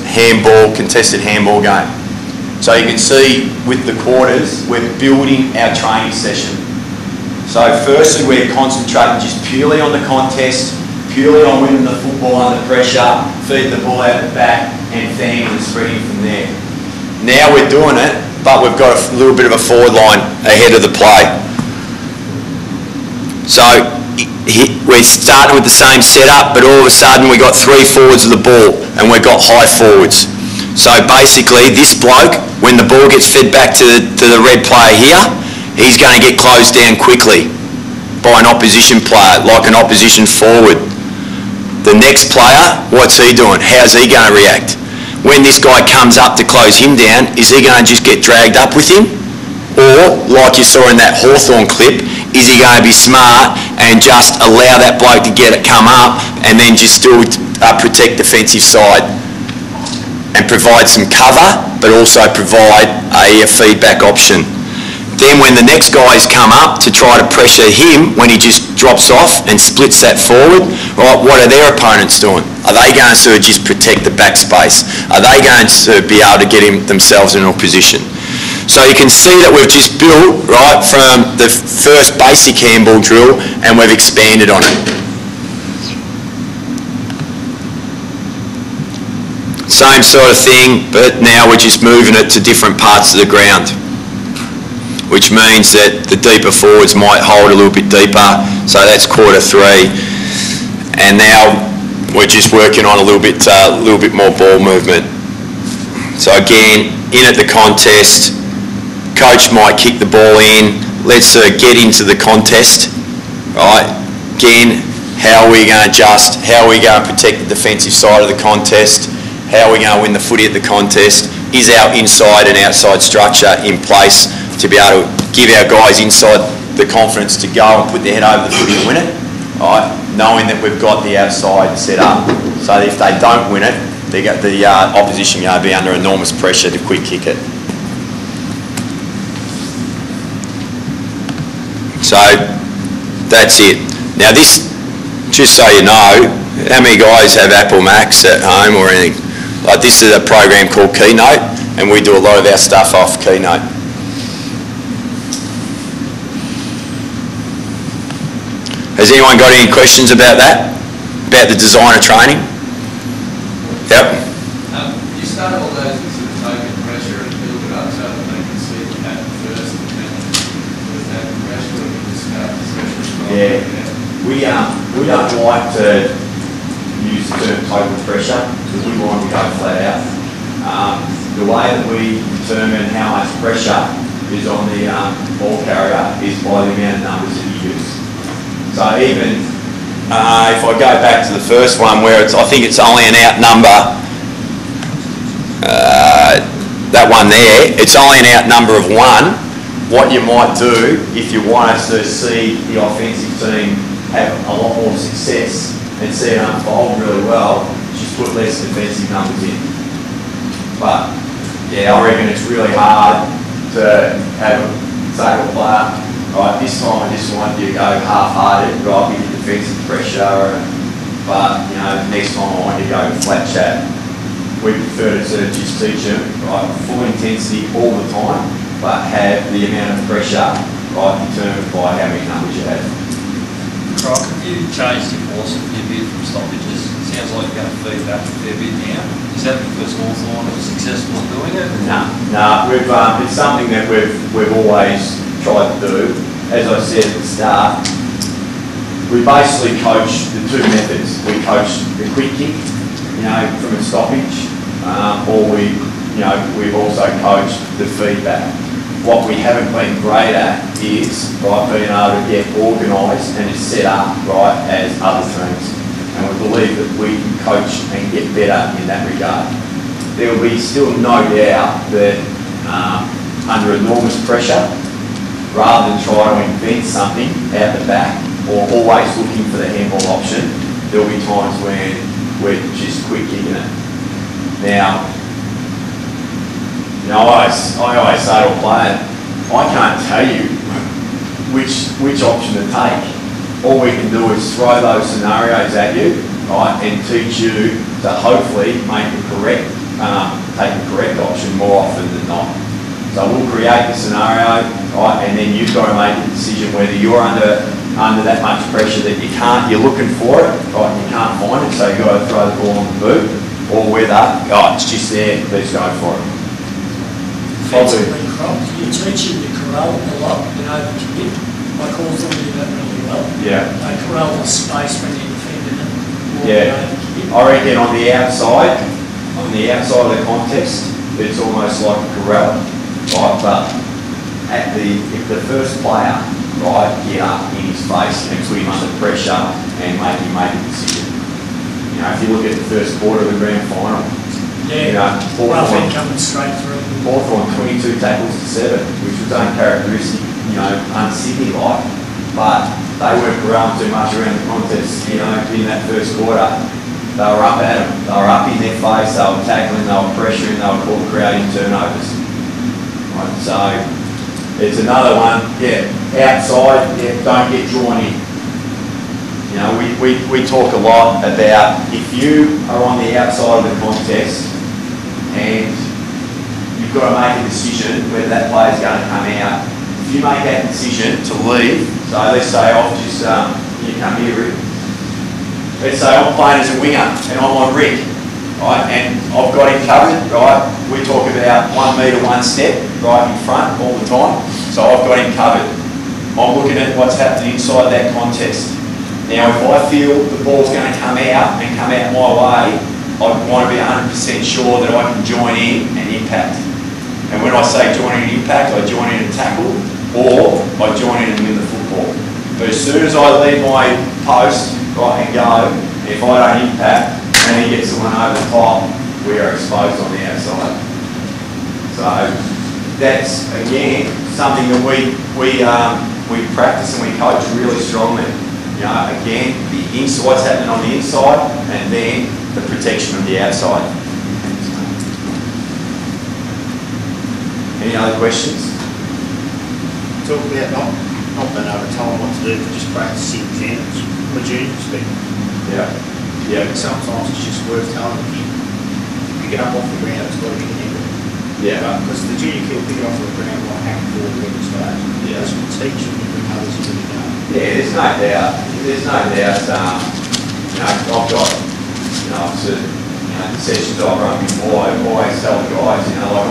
contested handball game. So you can see with the quarters, we're building our training session. So firstly, we're concentrating just purely on the contest, purely on winning the football under pressure, feeding the ball out the back and fanning and spreading from there. Now we're doing it, but we've got a little bit of a forward line ahead of the play. So we're starting with the same setup, but all of a sudden we got 3 forwards of the ball and we've got high forwards. So basically this bloke, when the ball gets fed back to the red player here, he's going to get closed down quickly by an opposition player, like an opposition forward. The next player, what's he doing? How's he going to react? When this guy comes up to close him down, is he going to just get dragged up with him? Or, like you saw in that Hawthorn clip, is he going to be smart and just allow that bloke to come up and then just still protect defensive side and provide some cover, but also provide a feedback option? Then when the next guys come up to try to pressure him, when he just drops off and splits that forward, right, what are their opponents doing? Are they going to just protect the back space? Are they going to be able to get themselves in a position? So you can see that we've just built right from the first basic handball drill and we've expanded on it. Same sort of thing, but now we're just moving it to different parts of the ground, which means that the deeper forwards might hold a little bit deeper, so that's quarter 3. And now we're just working on a little bit more ball movement. So again, in at the contest, coach might kick the ball in. Let's get into the contest, right? Again, how are we going to adjust? How are we going to protect the defensive side of the contest? How are we going to win the footy at the contest? Is our inside and outside structure in place to be able to give our guys inside the confidence to go and put their head over the footy and win it? Right? Knowing that we've got the outside set up, so that if they don't win it, the opposition going to be under enormous pressure to quick kick it. So that's it. Now this, just so you know, how many guys have Apple Macs at home or anything? Like this is a program called Keynote, and we do a lot of our stuff off Keynote. Has anyone got any questions about that? About the designer training? Yep. You start all those with sort of token pressure and build it up so that they can see the pattern first, and then with that pressure we can start the pressure. Yeah. We don't like to use the term total pressure because we want to go flat out. The way that we determine how much pressure is on the ball carrier is by the amount of numbers that you use. So even if I go back to the first one where I think it's only an out number, that one there, it's only an out number of 1. What you might do if you want us to see the offensive team have a lot more success and see it unfold really well, just put less defensive numbers in. But yeah, I reckon it's really hard to have a tackle player, right, this time I just want you to go half-hearted, right, with your defensive pressure, but you know, next time I want you to go flat chat. We prefer to just teach them, right, full intensity all the time, but have the amount of pressure, right, determined by how many numbers you have. Croc, have you changed your philosophy a bit from stoppages? It sounds like you're going to feed back a fair bit now. Is that because Hawthorn was successful in doing it? No. It's something that we've always tried to do. As I said at the start, we basically coach the 2 methods. We coach the quick kick, you know, from a stoppage, or we've also coached the feedback. What we haven't been great at is, right, being able to get organised and set up, right, as other teams. And we believe that we can coach and get better in that regard. There will be still no doubt that under enormous pressure, rather than try to invent something out the back or always looking for the handball option, there will be times when we're just quick kicking it. Now, you know, I always say to a player, I can't tell you which option to take. All we can do is throw those scenarios at you, right, and teach you to hopefully make take the correct option more often than not. So we'll create the scenario, right, and then you've got to make a decision whether you're under that much pressure that you're looking for it, right, you can't find it, so you've got to throw the ball on the boot, or whether, it's just there, let's go for it. Defensively, you're teaching the corral a lot, you know, like Hawthorn do that really well. Yeah. They corral the space when you're defending it. Yeah. I reckon on the outside of the contest, it's almost like a corral, right? But if the first player, right, get up in his face and put him under pressure and make him make a decision. You know, if you look at the first quarter of the grand final, yeah, you know, Hawthorn coming straight through. Hawthorn 22 tackles to 7, which was uncharacteristic, you know, un-Sydney-like, but they weren't corralling too much around the contest, you know, in that first quarter. They were up at them, they were up in their face, they were tackling, they were pressuring, they were creating turnovers. Right, so it's another one, yeah, outside, yeah, don't get drawn in. You know, we talk a lot about if you are on the outside of the contest and you you've got to make a decision whether that player's going to come out. If you make that decision to leave, so let's say I've just, you come here, Rick. Let's say I'm playing as a winger and I'm on Rick, right, and I've got him covered, right. We talk about 1 metre, 1 step, right in front all the time. So I've got him covered. I'm looking at what's happening inside that contest. Now, if I feel the ball's going to come out and come out my way, I want to be 100% sure that I can join in and impact. And when I say join in and impact, I join in and tackle, or I join in and win the football. But as soon as I leave my post, right, and go, if I don't impact and he gets the one over the top, we are exposed on the outside. So that's, again, something that we practice and we coach really strongly. You know, again, what's happening on the inside, and then the protection of the outside. Any other questions? Talk about not being able to tell them what to do, but just practicing exams from a junior perspective. Yeah. Yeah. Sometimes it's just worth telling them, pick it up off the ground, it's got to be connected. Yeah. Because the junior kid will pick it off the ground like hack forward at every stage. Yeah. That's what teach them to bring others into the game. Yeah, there's no doubt. There's no doubt. You know, I've got, you know, sort of, you know, the sessions I've run before, I always tell the guys, you know, like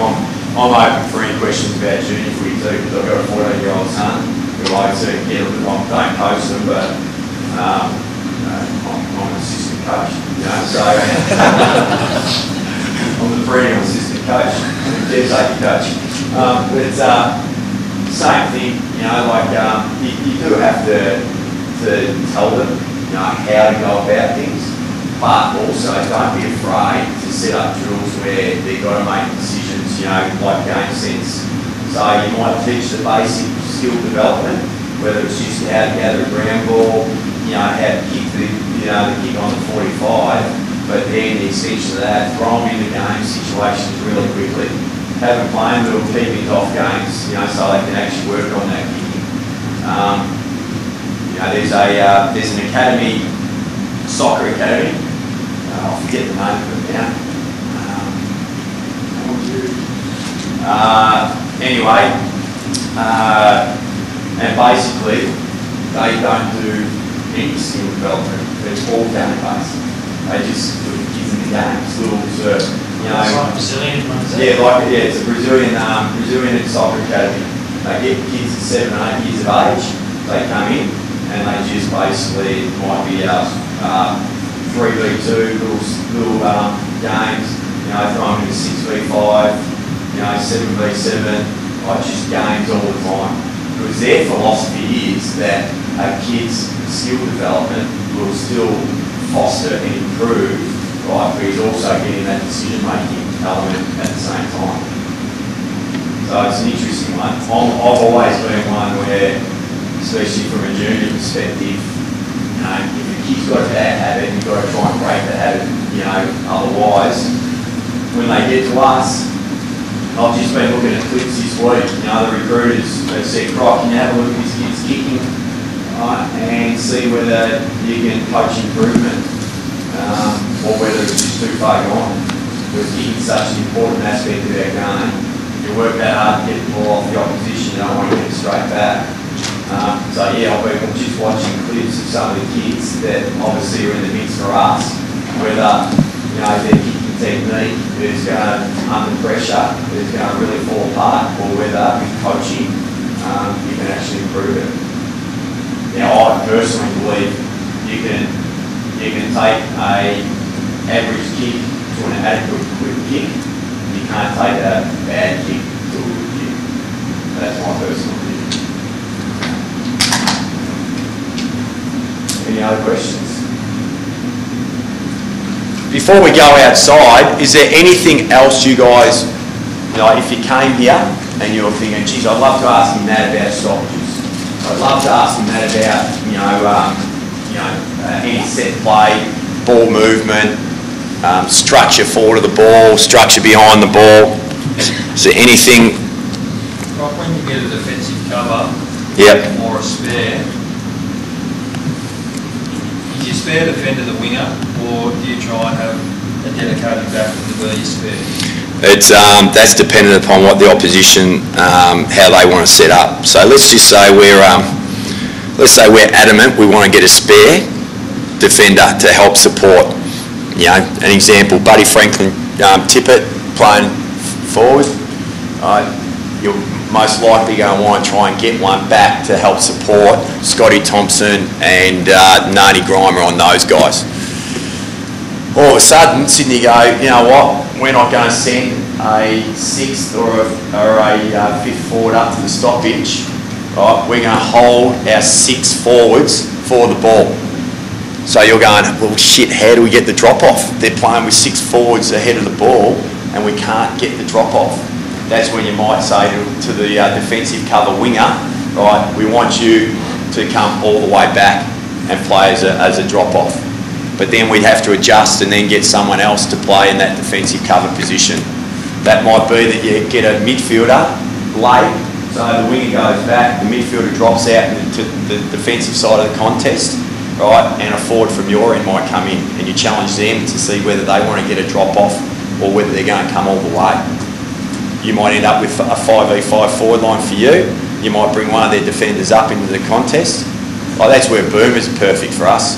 I'm open for any questions about junior footy too, because I've got a 14-year-old son who likes to get a little, don't coach them, but you know, I'm an assistant coach, you know, so I'm the perennial assistant coach, caretaker coach. But same thing, you know, like you do have to tell them, you know, how to go about things, but also don't be afraid to set up drills where they've got to make decisions, you know, like game sense. So you might teach the basic skill development, whether it's just how to gather a ground ball, you know, how to kick the kick on the 45, but then the extension of that, throw them into game situations really quickly. Have them playing little keeping off games, you know, so they can actually work on that kicking. You know, there's an academy, soccer academy. I'll forget the name of it now. Anyway, and basically they don't do any skill development. It's all game based. They just put the kids in the games, little sort of, you know, It's like Brazilian ones. yeah, it's a Brazilian soccer academy. They get kids at 7 or 8 years of age. They come in and they just basically might be 3v2 little games. You know, throw them into 6v5. You know, 7v7. Like just games all the time. Because their philosophy is that a kid's skill development will still foster and improve, right, but he's also getting that decision-making element at the same time. So it's an interesting one. I've always been one where, especially from a junior perspective, you know, if a kid's got a bad habit, you've got to try and break the habit, you know, otherwise, when they get to us, I've just been looking at clips this week, you know, the recruiters have said, Croc, can you have a look at this kid's kicking, right, and see whether you can coach improvement, or whether it's just too far gone. Because kicking's such an important aspect of our game. You work that hard to get the ball off the opposition, you don't want to get it straight back. So yeah, I've been just watching clips of some of the kids that obviously are in the mix for us, whether, you know, their kicking technique is going to, under pressure, is going to really fall apart, or whether with coaching you can actually improve it. Now, I personally believe you can take a average kick to an adequate quick kick. You can't take a bad kick to a good kick. That's my personal opinion. Any other questions? Before we go outside, is there anything else you guys, you know, if you came here and you were thinking, geez, I'd love to ask him that about stoppages. I'd love to ask him that about, any set play, ball movement, structure forward of the ball, structure behind the ball. Is there anything? Like when you get a defensive cover, Yep. or a spare, is your spare defender the winger, or do you try and have a dedicated back to be your spare? That's dependent upon what the opposition, how they want to set up. So let's just say we're adamant we want to get a spare defender to help support. You know, an example, Buddy Franklin Tippett playing forward. You're most likely going to want to try and get one back to help support Scotty Thompson and Nardi Grimer on those guys. All of a sudden, Sydney go, you know what, we're not going to send a sixth or a fifth forward up to the stoppage. Right? We're going to hold our 6 forwards for the ball. So you're going, well, shit, how do we get the drop-off? They're playing with 6 forwards ahead of the ball and we can't get the drop-off. That's when you might say to the defensive cover winger, right, we want you to come all the way back and play as a drop-off. But then we'd have to adjust and then get someone else to play in that defensive cover position. That might be that you get a midfielder late, so the winger goes back, the midfielder drops out to the defensive side of the contest, right, and a forward from your end might come in and you challenge them to see whether they want to get a drop-off or whether they're going to come all the way. You might end up with a 5v5 forward line for you. You might bring one of their defenders up into the contest. Like, that's where Boomer's perfect for us.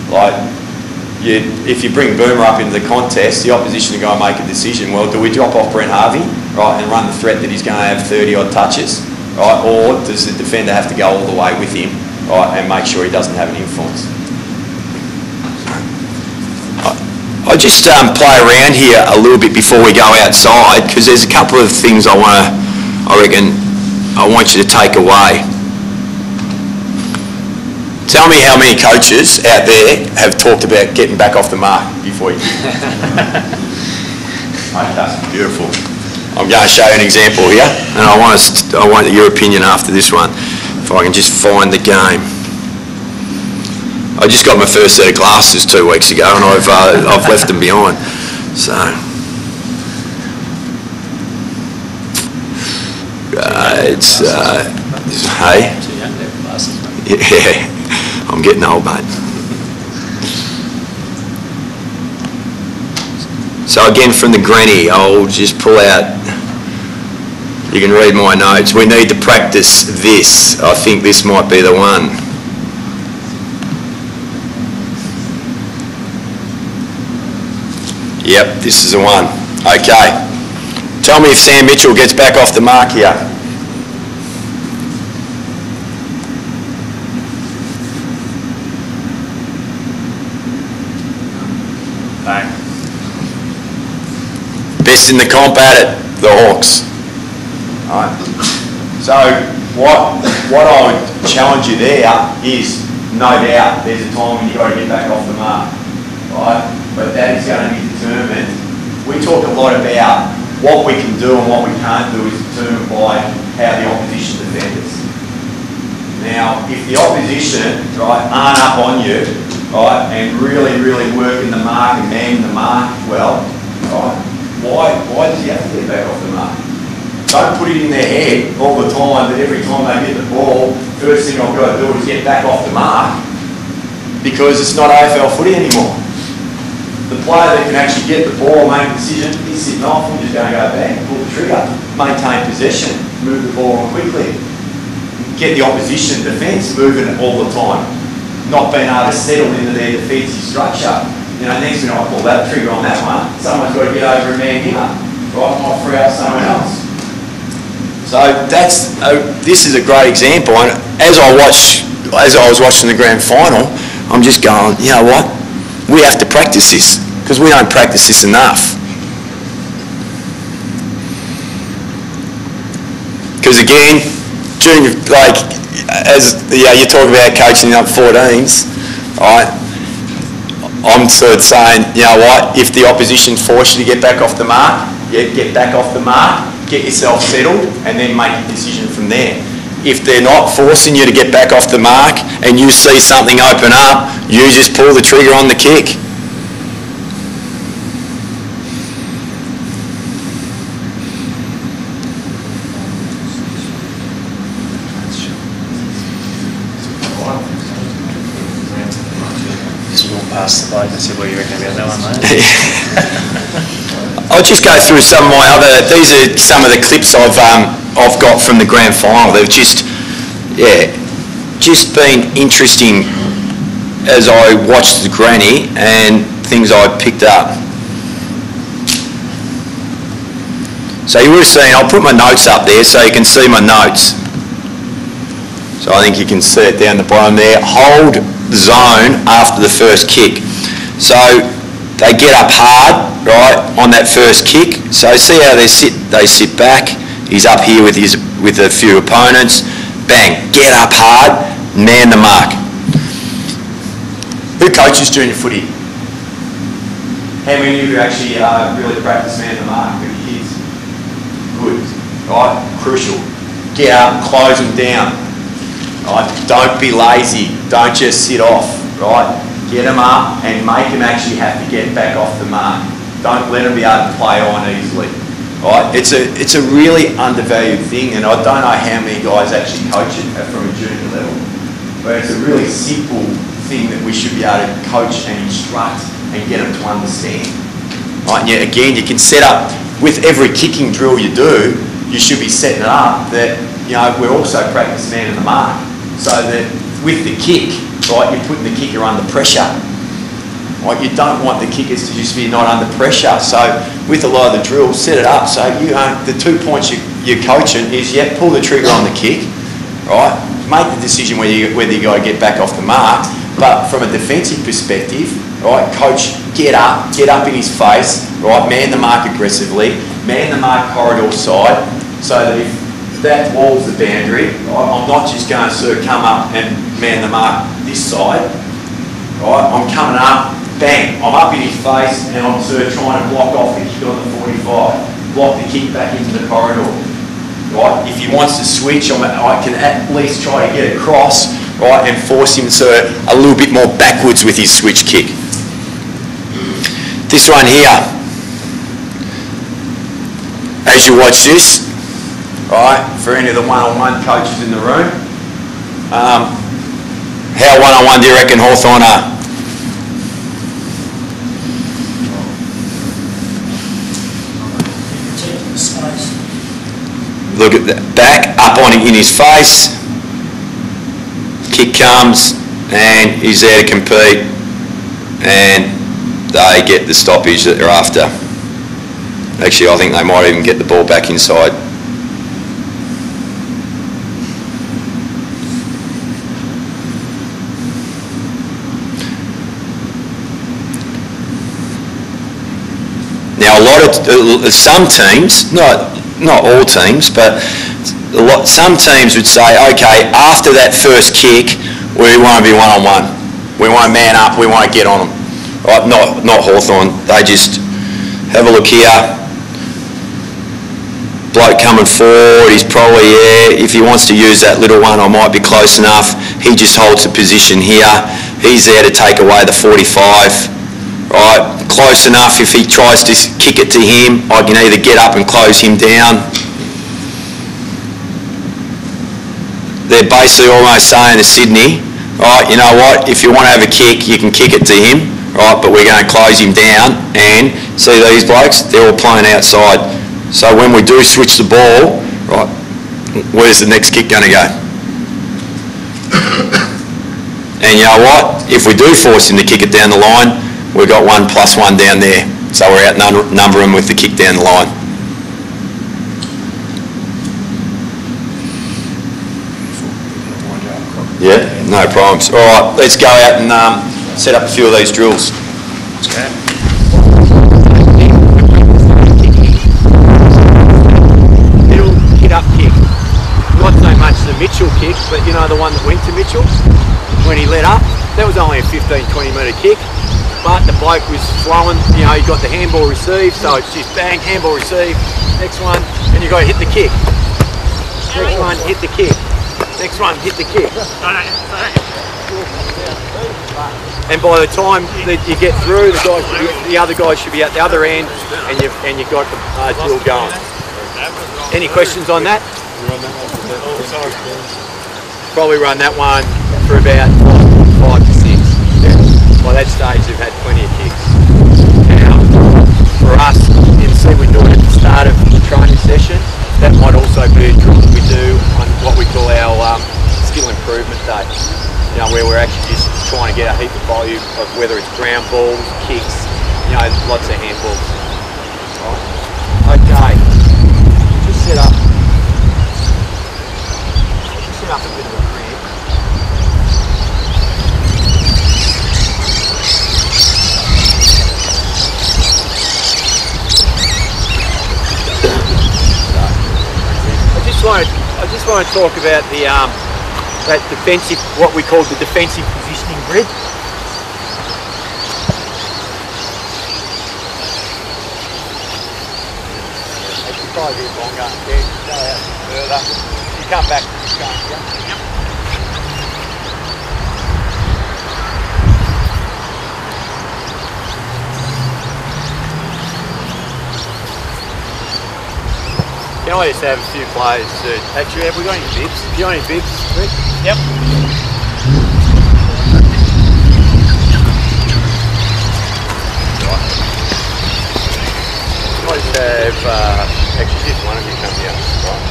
Like, if you bring Boomer up into the contest, the opposition are going to make a decision. Well, do we drop off Brent Harvey, right, and run the threat that he's going to have 30-odd touches, right, or does the defender have to go all the way with him, right, and make sure he doesn't have an influence? I just play around here a little bit before we go outside because there's a couple of things I want you to take away. Tell me how many coaches out there have talked about getting back off the mark before you. Okay, beautiful. I'm going to show you an example here, and I want your opinion after this one. If I can just find the game. I just got my first set of glasses 2 weeks ago and I've left them behind. So, hey? Yeah, I'm getting old, mate. So again, from the granny, I'll just pull out, you can read my notes. We need to practice this. I think this might be the one. Yep, this is the one. Okay. Tell me if Sam Mitchell gets back off the mark here. Bang. Best in the comp at it, the Hawks. All right. So what I would challenge you there is, no doubt, there's a time when you've got to get back off the mark. Right? But that is going to be determined. We talk a lot about what we can do and what we can't do is determined by how the opposition defends us. Now, if the opposition, right, aren't up on you, right, and really working the mark and manning the mark well, right, why does he have to get back off the mark? Don't put it in their head all the time that every time they get the ball, first thing I've got to do is get back off the mark, because it's not AFL footy anymore. The player that can actually get the ball, make a decision, he's sitting off, we're just going to go back, pull the trigger, maintain possession, move the ball on quickly. Get the opposition defence moving all the time, not being able to settle into their defensive structure. You know, next thing I pull that trigger on that one, someone's got to get over and man him up, right, might free out someone else. So this is a great example, and as I was watching the grand final, I'm just going, you know what? We have to practice this because we don't practice this enough. Because again, junior, like, as you talk about coaching up 14s, right? I'm sort of saying, you know what? If the opposition force you to get back off the mark, get back off the mark, get yourself settled, and then make a decision from there. If they're not forcing you to get back off the mark and you see something open up, you just pull the trigger on the kick. asked the bloke, I said, what do you reckon about that one, mate? I'll just go through some of my other. These are some of the clips I've got from the grand final. They've just been interesting as I watched the granny and things I picked up. So you would have seen, I'll put my notes up there so you can see my notes. So I think you can see it down the bottom there. Hold the zone after the first kick. So they get up hard, right, on that first kick. So see how they sit back. He's up here with a few opponents. Bang, get up hard, man the mark. Who coaches junior footy? How many of you actually really practice man the mark with your kids? Good, right? Crucial. Get up, close them down. Right? Don't be lazy. Don't just sit off. Right? Get them up and make them actually have to get back off the mark. Don't let them be able to play on easily. Right? It's a really undervalued thing, and I don't know how many guys actually coach it from a junior level. But it's a really simple thing that we should be able to coach and instruct and get them to understand. Right? And yet again, you can set up with every kicking drill you do. You should be setting it up that we're also practice man in the mark, so that with the kick, right, you're putting the kicker under pressure. Right? You don't want the kickers to just be not under pressure. So with a lot of the drills, set it up so the 2 points you're coaching is pull the trigger on the kick, right? Make the decision whether you got to get back off the mark. But from a defensive perspective, right, coach, get up in his face, right, man the mark aggressively, man the mark corridor side, so that if that wall's the boundary, right, I'm not just going to sort of come up and man the mark this side, right, I'm coming up, bang, I'm up in his face and I'm sort of trying to block off the kick on the 45, block the kick back into the corridor. Right? If he wants to switch, I can at least try to get across, right, and force him to a little bit more backwards with his switch kick. This one here, as you watch this, right, for any of the one-on-one coaches in the room, how one-on-one do you reckon Hawthorn are? Look at that, back up on in his face, kick comes and he's there to compete, and they get the stoppage that they're after. Actually, I think they might even get the ball back inside. Now some teams, not all teams, but some teams would say, okay, after that first kick, we want to be one-on-one. We want to man up, we want to get on them. Right? Not Hawthorn. They just have a look here. Bloke coming forward, he's probably, if he wants to use that little one, I might be close enough. He just holds the position here. He's there to take away the 45. Right, close enough. If he tries to kick it to him, I can either get up and close him down. They're basically almost saying to Sydney, right, you know what, if you want to have a kick, you can kick it to him, right, but we're going to close him down. And see these blokes, they're all playing outside. So when we do switch the ball, right, where's the next kick going to go? And you know what, if we do force him to kick it down the line, we've got 1+1 down there, so we're outnumber them with the kick down the line. Yeah, no problems. All right, let's go out and set up a few of these drills. Let's go. Middle hit-up kick. Not so much the Mitchell kick, but you know the one that went to Mitchell when he let up? That was only a 15-20 metre kick. But the bloke was flowing, you know, he got the handball received, so it's just bang, handball received, next one, and you've got to hit the kick. Next one, hit the kick. Next one, hit the kick. And by the time that you get through, the other guy should be at the other end, and you've got the drill going. Any questions on that? Probably run that one for about 5 to 6. Yeah. by that stage they've had plenty of kicks. Now, for us, you can see we do it at the start of the training session. That might also be a drill that we do on what we call our skill improvement day. You know, where we're actually just trying to get a heap of volume of whether it's ground balls, kicks, you know, lots of handballs. Right. Okay, just set up a bit of a cramp. I just want to talk about the that defensive, what we call the defensive positioning grid. Actually, probably a bit longer. Yeah, go out further. You come back to this going here. Yep. Can I just have a few players to... Actually, have we got any bibs? Have you got any bibs, Rick? Yep. Right. Can I just have... actually, just one of you come here. Right,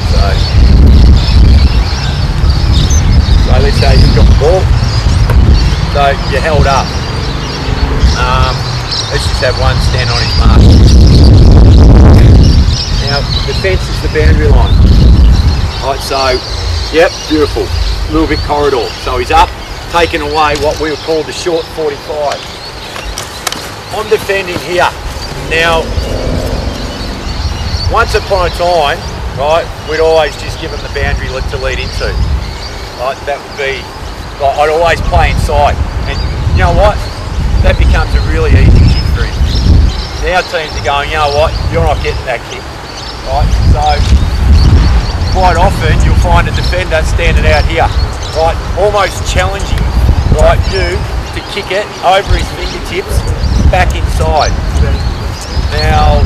so let's say you've got the ball. So you're held up. Let's just have one stand on his mark. Now, the fence is the boundary line. Right, so, yep, beautiful. A little bit corridor. So he's up, taking away what we would call the short 45. I'm defending here. Now, once upon a time, right, we'd always just give him the boundary to lead into. Right, that would be, like, I'd always play inside. And you know what? That becomes a really easy kick for him. Now teams are going, you know what, you're not getting that kick. Right, so quite often you'll find a defender standing out here, right, almost challenging, right, you to kick it over his fingertips back inside. Now,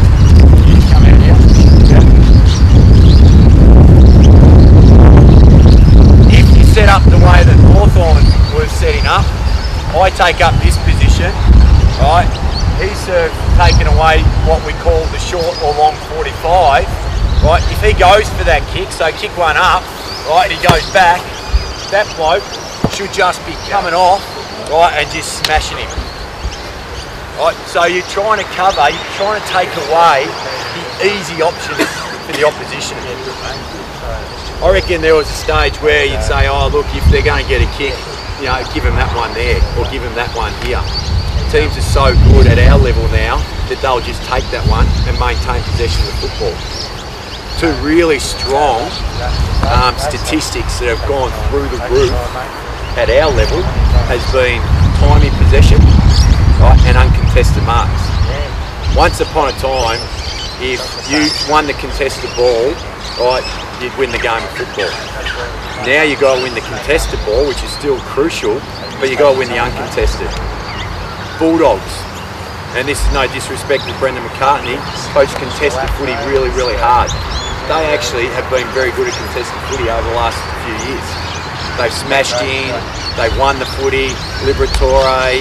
you just come out here. Yeah. If you set up the way that Hawthorn was setting up, I take up this position, right. He's taken away what we call the short or long 45, right? If he goes for that kick, so kick one up, right, he goes back, that bloke should just be coming off, right, and just smashing him. Right, so you're trying to cover, you're trying to take away the easy options for the opposition. I reckon there was a stage where you'd say, oh look, if they're going to get a kick, you know, give them that one there, or give them that one here. Teams are so good at our level now that they'll just take that one and maintain possession of the football. Two really strong statistics that have gone through the roof at our level has been time in possession, right, and uncontested marks. Once upon a time, if you won the contested ball, right, you'd win the game of football. Now you've got to win the contested ball, which is still crucial, but you've got to win the uncontested. Bulldogs, and this is no disrespect to Brendan McCartney, coach contested footy really, really hard. They actually have been very good at contested footy over the last few years. They've smashed in, they've won the footy, Liberatore,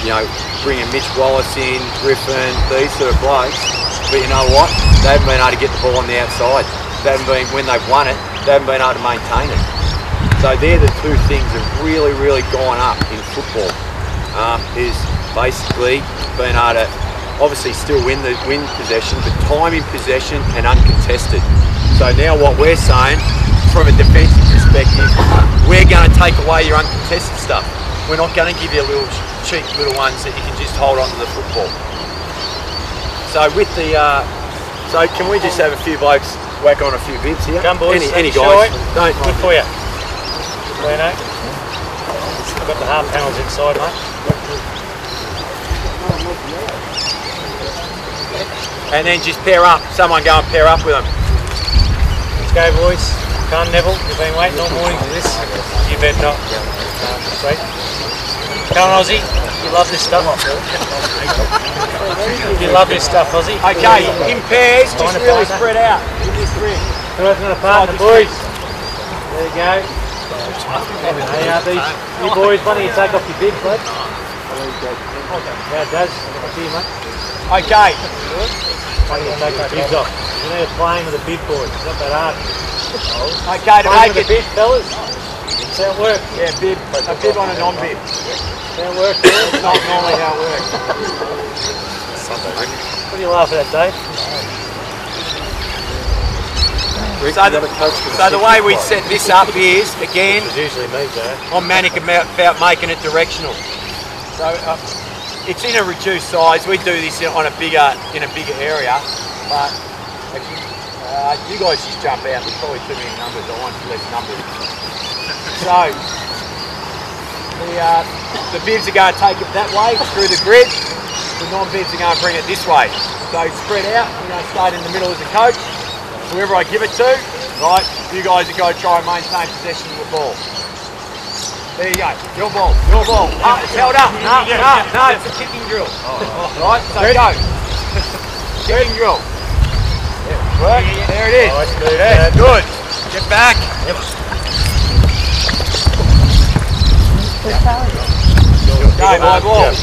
you know, bringing Mitch Wallace in, Griffin, these sort of blokes. But you know what? They haven't been able to get the ball on the outside. They haven't been, when they've won it, they haven't been able to maintain it. So they're the two things that have really, really gone up in football. Is basically being able to obviously still win possession, but time in possession and uncontested. So now what we're saying, from a defensive perspective, we're going to take away your uncontested stuff. We're not going to give you little cheap little ones that you can just hold on to the football. So with the, so can we just have a few blokes whack on a few bibs here? Come boys, any guys? Don't. Good for you. Leno. I've got the half panels inside, mate. And then just pair up. Someone go and pair up with them. Let's go, boys. Come on, Neville. You've been waiting all morning for this. You bet not. Sweet. Come on, Aussie. You love this stuff. You love this stuff, Aussie. Okay, in pairs, just really spread out. In this ring. Who hasn't got a partner, boys? There you go. Hey, you boys, why don't you take off your bib, bud? How does? See you, mate. Okay. Take the bibs off. You need to play with the bib boys. It's not that hard. Okay, to make The it. bib, fellas. See how it works. Yeah, bib. A bib on a non-bib. See how it works. It's not normally how it works. What are you laughing at, Dave? So the way we set this up is, again, It's usually me, Joe. I'm manic about making it directional. So it's in a reduced size. We do this in a bigger area, but actually, you guys just jump out. There's probably too many numbers. I want less numbers. So the bibs are going to take it that way through the grid. The non-bibs are going to bring it this way. So spread out. We're going to start in the middle as a coach. Whoever I give it to, right, you guys are going to try and maintain possession of the ball. There you go, your ball. It's held up. No, it's a kicking drill. Right, so go. Kicking drill. Work, there it is. Nice move, Yeah, good. Get back. Go, my ball.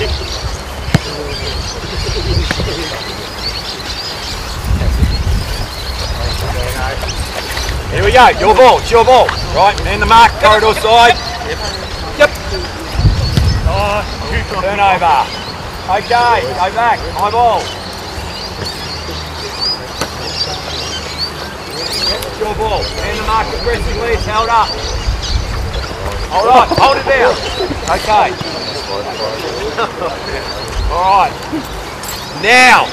Here we go, your ball, it's your ball. Right, man the mark, corridor side. Yep. Turn over. Okay, go back, my ball. Yep, it's your ball. Man the mark aggressively, it's held up. Alright, hold it down. Okay. Alright. Now,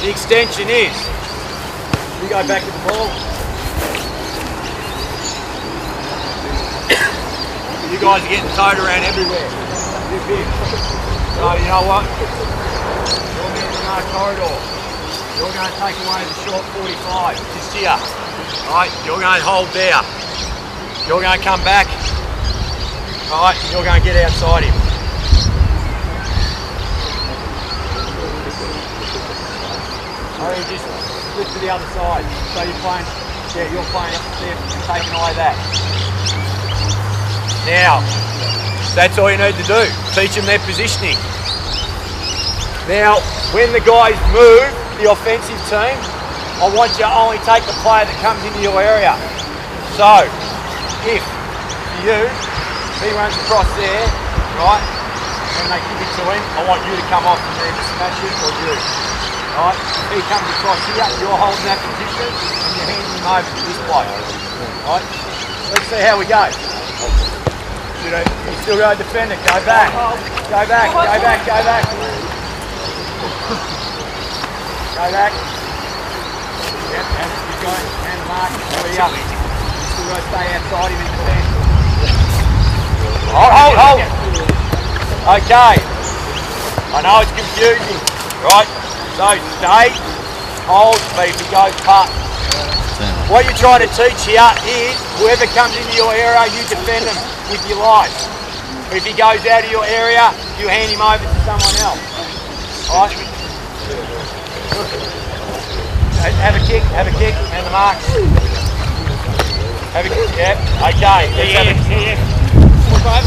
the extension is, you go back to the ball. You guys are getting towed around everywhere. You're big. So you know what? You're in the corridor. You're going to take away the short 45, just here. Right, you're going to hold there. You're going to come back. Right, you're going to get outside him. Or you just flip to the other side. So you're playing, you're playing up there, taking away that. Now, that's all you need to do. Teach them their positioning. Now, when the guys move, the offensive team, I want you to only take the player that comes into your area. So, if he runs across there, right, and they kick it to him, I want you to come off and either smash it or you. Right? If he comes across here, you're holding that position and you're handing him over to this bloke. Right? Let's see how we go. You still got to defend it. Go back. Go back. Go back. Go back. Go back. Yep, and keep going. And the mark. Hurry up. Still got to stay outside him and defend. Hold. Okay. I know it's confusing. Right? So stay, hold, but if he goes past. What you're trying to teach here is whoever comes into your area, you defend them with your life. If he goes out of your area, you hand him over to someone else. Right? Have a kick, and the mark. Have a kick, yep, okay.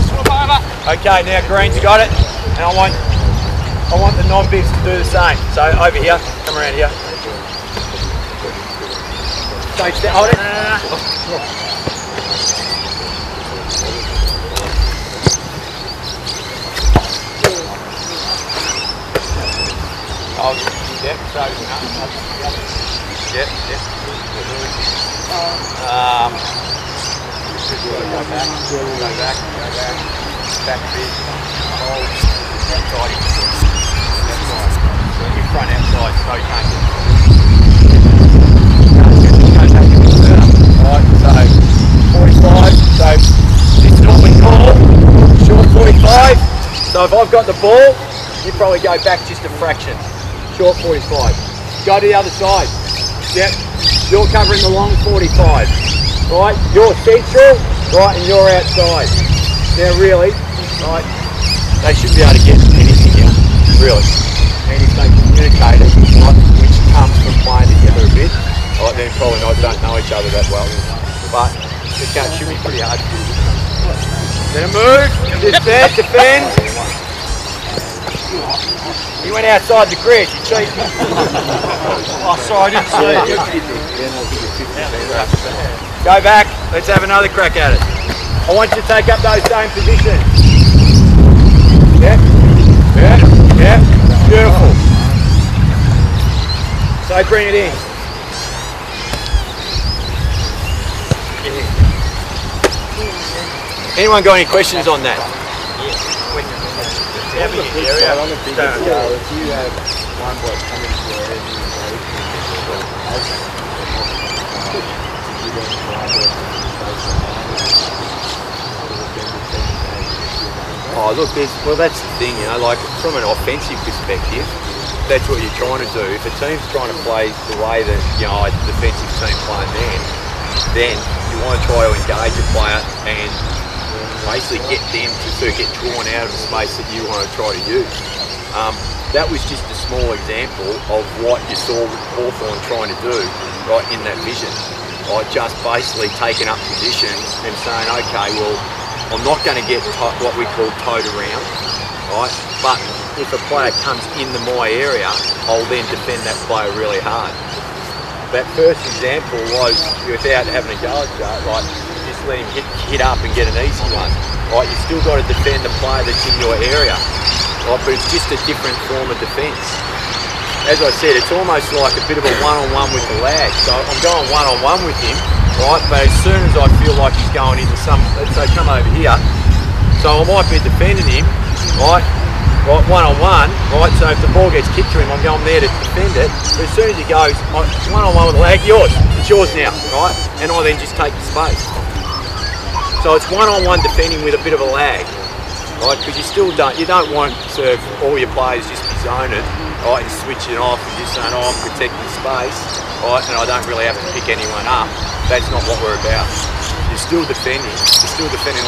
Swap over. Okay, now Green's got it, and I want the non-bigs to do the same. So over here, come around here. Don't step, hold it. Hold it. Yep, so Yep. Go back. Back a bit. Hold. Outside him. In front, outside, so you can't get Right, so 45, so this is what we call short 45. So if I've got the ball, you probably go back just a fraction. Short 45. Go to the other side. Yep, you're covering the long 45. Right, you're central, right, and you're outside. Now really, right, they shouldn't be able to get anything here, really. And if they communicate it, right, which comes from playing together a bit, right, then probably don't know each other that well. But it should be pretty hard. Then a move, defend. You went outside the grid, you cheated. Oh, sorry, I didn't see it. Go back, let's have another crack at it. I want you to take up those same positions. Yeah, yeah, yeah, beautiful. So bring it in. Anyone got any questions on that? On the big side, on the bigger scale, if you have one bloke come into your area and you Oh, look, well, that's the thing, you know, like from an offensive perspective, that's what you're trying to do. If a team's trying to play the way that, you know, a defensive team playing then you want to try to engage a player and basically get them to sort of get drawn out of the space that you want to try to use. That was just a small example of what you saw Hawthorn trying to do, right, in that vision. Like just basically taking up positions and saying, okay, well, I'm not going to get what we call towed around, right? But if a player comes into my area, I'll then defend that player really hard. That first example was, without having a go at that, like just let him hit up and get an easy one. Right? You still got to defend the player that's in your area, right? But it's just a different form of defence. As I said, it's almost like a bit of a one-on-one with the lad. So I'm going one-on-one with him, right? But as soon as I feel like he's going into some, let's say come over here, so I might be defending him, right? Right, one-on-one, right? So if the ball gets kicked to him, I'm going there to defend it. But as soon as he goes one-on-one with the lag, yours, it's yours now, right? And I then just take the space. So it's one-on-one defending with a bit of a lag, right? Because you don't want to all your players just be zoning, right, and switching off and just saying, oh, I'm protecting space, right, and I don't really have to pick anyone up. That's not what we're about. You're still defending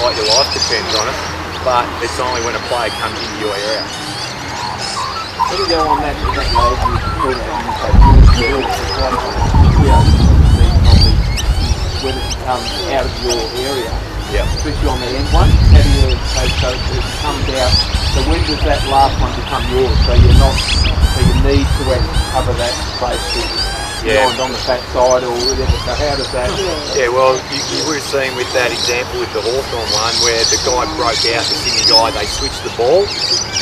like your life depends on it, but it's only when a player comes into your area. How do you go on that leg you when it comes out of your area? Yeah. Especially on the end one, how do you say so it comes out? So when does that last one become yours? So you need to cover that space beyond on the fat side or whatever. So how does that? Yeah, well, you would have seen with that example with the Hawthorn one where the guy broke out, the Sydney guy, they switched the ball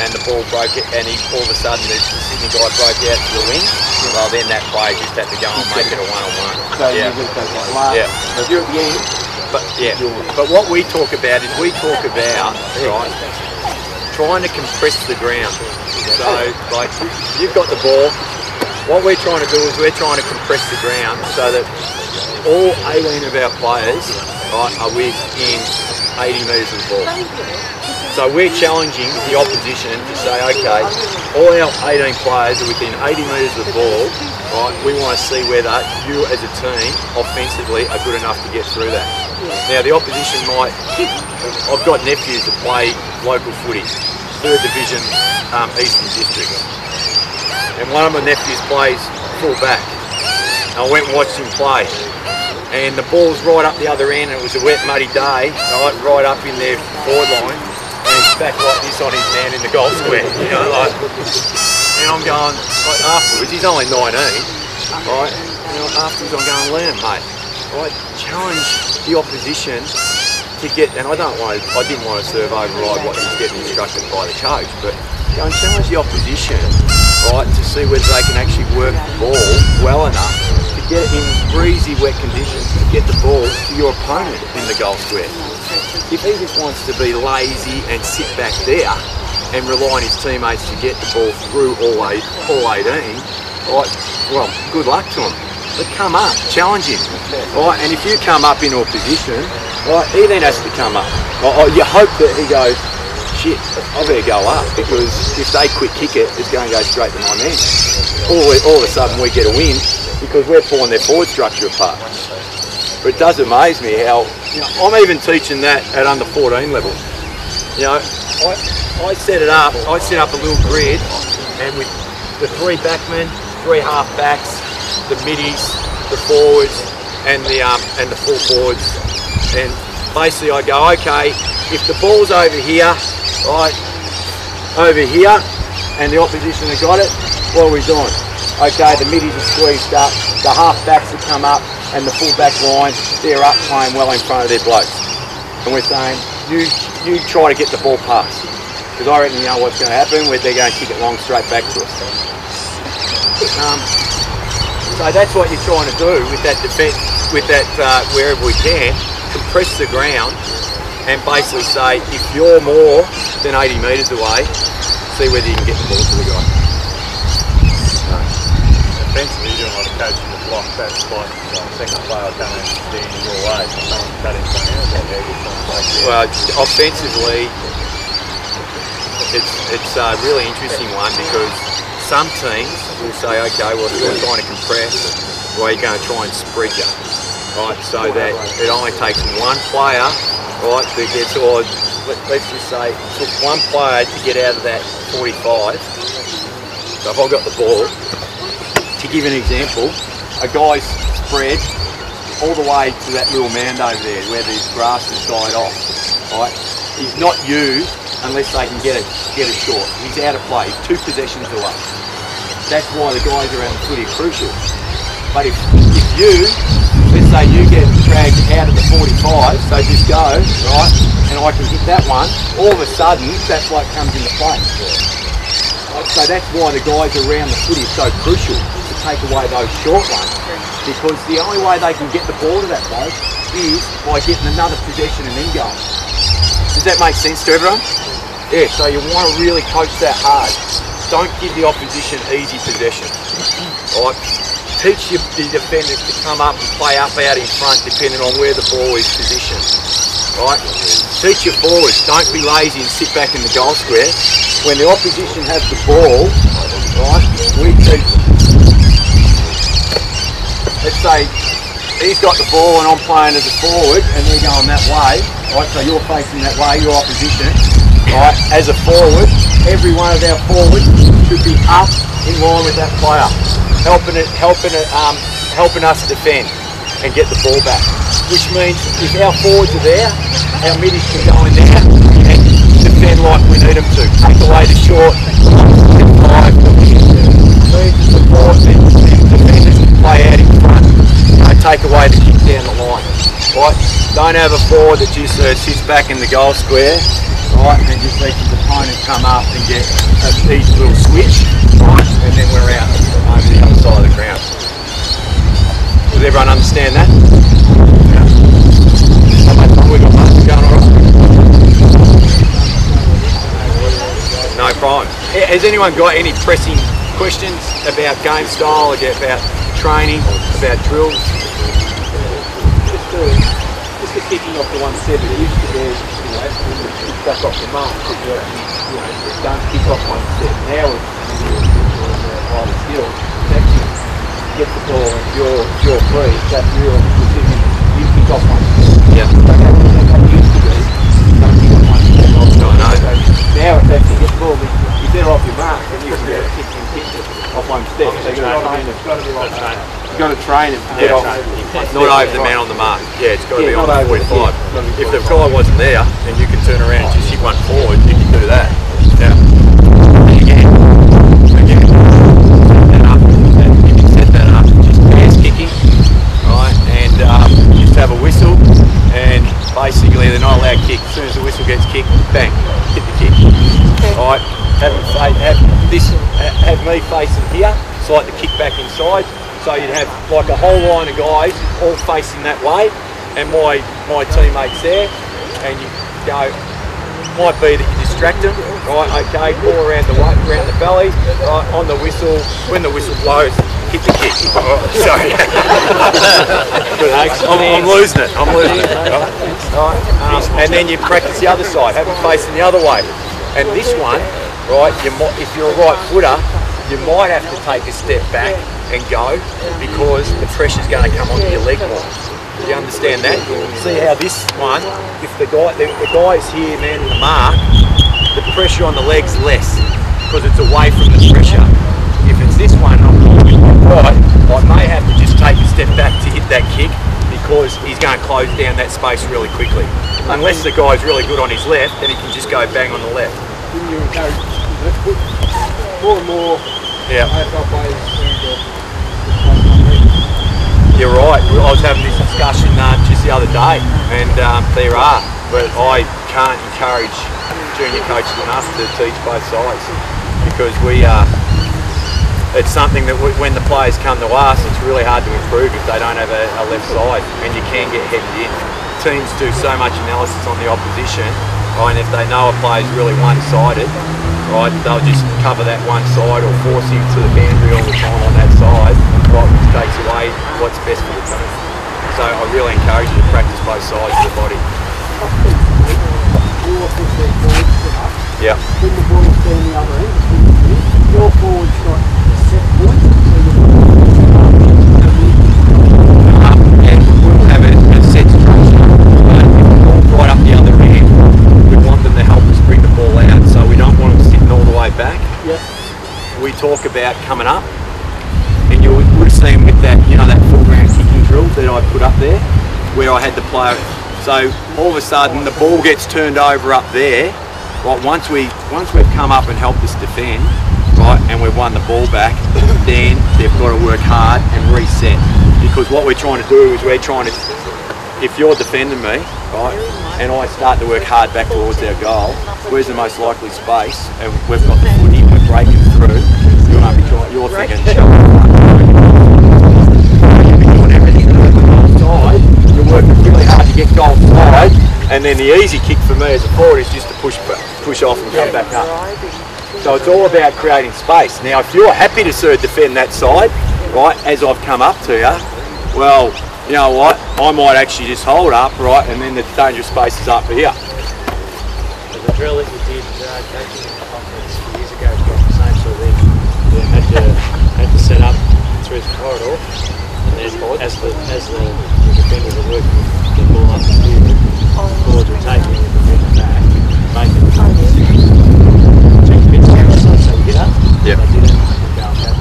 and the ball broke it, and all of a sudden the Sydney guy broke out to the wing. Well, then that player just had to go and make it a one-on-one. So you're going to go last. Yeah. But you're at the end. But what we talk about is right, trying to compress the ground. So like you've got the ball. What we're trying to do is we're trying to compress the ground so that all 18 of our players, right, are within 80 metres of the ball. So we're challenging the opposition to say, okay, all our 18 players are within 80 metres of the ball. Right, we want to see whether you as a team offensively are good enough to get through that. Now the opposition might, I've got nephews that play local footy, 3rd Division Eastern District. And one of my nephews plays full back. I went and watched him play. And the ball's right up the other end and it was a wet muddy day, right up in their forward line. And he's back like this on his man in the goal square, you know, like. And I'm going, like afterwards, he's only 19, right? You know, afterwards I'm going, Liam, mate, right, challenge the opposition to get, and I didn't want to sort of override what he's getting instructed by the coach, but go and challenge the opposition, right, to see whether they can actually work the ball well enough to get in breezy, wet conditions to get the ball to your opponent in the goal square. If he just wants to be lazy and sit back there and rely on his teammates to get the ball through all 18, right, well, good luck to him. But come up, challenge him, right? And if you come up into a position, right, he then has to come up. You hope that he goes, shit, I better go up, because if they quick kick it, it's going to go straight to my man. All of a sudden we get a win because we're pulling their forward structure apart. But it does amaze me how, you know, I'm even teaching that at under 14 level. You know, I set it up, I set up a little grid, and with the 3 backmen, 3 half backs, the middies, the forwards, and the full forwards. And basically I go, okay, if the ball's over here, right, over here, and the opposition have got it, what are we doing? Okay, the middies are squeezed up, the half backs have come up, and the full back line, they're up playing well in front of their blokes. And we're saying, you try to get the ball past. Because I reckon you know what's going to happen, where they're going to kick it long straight back to us. So that's what you're trying to do with that defence, with that wherever we can, compress the ground and basically say, if you're more than 80 metres away, see whether you can get the ball to the guy. Defensively, you're doing a lot of coaching to block that spot. Second player coming and standing your way. Someone's cutting something out there. Well, offensively, it's a really interesting one because some teams will say, okay, well, if you're trying to compress, well, you're going to try and spread you, right? So that it only takes one player, right, that gets, or let's just say, it took one player to get out of that 45. So if I've got the ball, to give an example, a guy's spread all the way to that little mound over there where the grass has died off, right? He's not used unless they can get it short. He's out of play, 2 possessions away. That's why the guys around the footy are crucial. But if you, let's say you get dragged out of the 45, so just go, right, and I can hit that one, all of a sudden that bloke comes into play. So that's why the guys around the footy are so crucial, to take away those short ones, because the only way they can get the ball to that bloke is by getting another possession and then going. Does that make sense to everyone? Yeah, so you want to really coach that hard. Don't give the opposition easy possession. Right? Teach the defenders to come up and play up out in front depending on where the ball is positioned. Right? Teach your forwards, don't be lazy and sit back in the goal square. When the opposition has the ball, right, we teach them. Let's say he's got the ball and I'm playing as a forward and they're going that way, right, so you're facing that way, your opposition. Right, as a forward, every one of our forwards should be up in line with that player, helping us defend and get the ball back. Which means if our forwards are there, our middies can go in there and defend like we need them to. Take away the short, 5, need to support the defenders to play out in front. Take away the kick down the line. Right? Don't have a forward that just sits back in the goal square. Right, and just let his opponent come up and get a easy little switch, right, and then we're out over the other side of the ground. Does everyone understand that? Yeah. How much time we got, mate? Going all right? No problem. Has anyone got any pressing questions about game style, about training, about drills? Just the kicking off the 170, it used to be, back off the mark, don't kick off 1 step. Now it's highly skilled. Actually get the ball and you're free, that real decision, you kick off 1 step. Yeah. But that used to be, don't kick off 1 step. No, no. Now it's actually get the ball, if they're off your mark, then you can get a kick and kick it off 1 step. So you've got to train it. You've got to train it to get off. Not over the man on the mark. Yeah, it's got to be on the 45. If the guy wasn't there, and you can turn around and just hit one forward, you can do that. Yeah. Again, set that up, just hands kicking, right, and just have a whistle, and basically they're not allowed to kick. As soon as the whistle gets kicked, bang, hit the kick. Right, have me facing here, so like the kick back inside. So you'd have like a whole line of guys all facing that way, and my teammates there, and you go, might be that you distract them, right, okay, all around the belly, right, on the whistle, when the whistle blows, hit the kick. Sorry. I'm losing it, right, and then you practice the other side, have them facing the other way. And this one, right, if you're a right footer, you might have to take a step back and go because the pressure's going to come onto your leg more. Do you understand that? See how this one, if the guy's here man in the mark, the pressure on the leg's less because it's away from the pressure. If it's this one, I'm right, I may have to just take a step back to hit that kick because he's going to close down that space really quickly. Unless the guy's really good on his left, then he can just go bang on the left. Wouldn't you encourage let's put more and more Yeah. AFL players into You're right. I was having this discussion just the other day, and there are, but I can't encourage junior coaches enough to teach both sides, because it's something that when the players come to us, it's really hard to improve if they don't have a left side, and you can get headed in. Teams do so much analysis on the opposition, right, and if they know a player's really one-sided, right, they'll just cover that one side or force him to the boundary all the time on that side, right, which takes away what's best for the team. So I really encourage you to practice both sides of the body. Yeah. When the ball's down the other end, your forward's got a set point, so and we'll have a set structure, right up the other end. We want them to help us bring the ball out, so we don't want them sitting all the way back. Yep. We talk about coming up, and you would have seen with that, you know, that full ground kicking drill that I put up there, where I had the player. So all of a sudden the ball gets turned over up there. Right, once we've come up and helped us defend, right, and we've won the ball back, then they've got to work hard and reset. Because what we're trying to do is if you're defending me, right, and I start to work hard back towards our goal, where's the most likely space? And we've got the footy, we're breaking through. You're thinking, you're working really hard to get goal side, and then the easy kick for me as a forward is just to push off and come back up. So it's all about creating space. Now, if you're happy to defend that side, right, as I've come up to you, well, you know what, I might actually just hold up, right, and then the dangerous space is up here. The drill that you did coaching in the conference years ago was the same sort of thing. You had to set up through the corridor, and then as the defenders are working the ball up the field, the forwards are taking the defender back, making it check the bits so we get up. Yeah. They did it, and go back,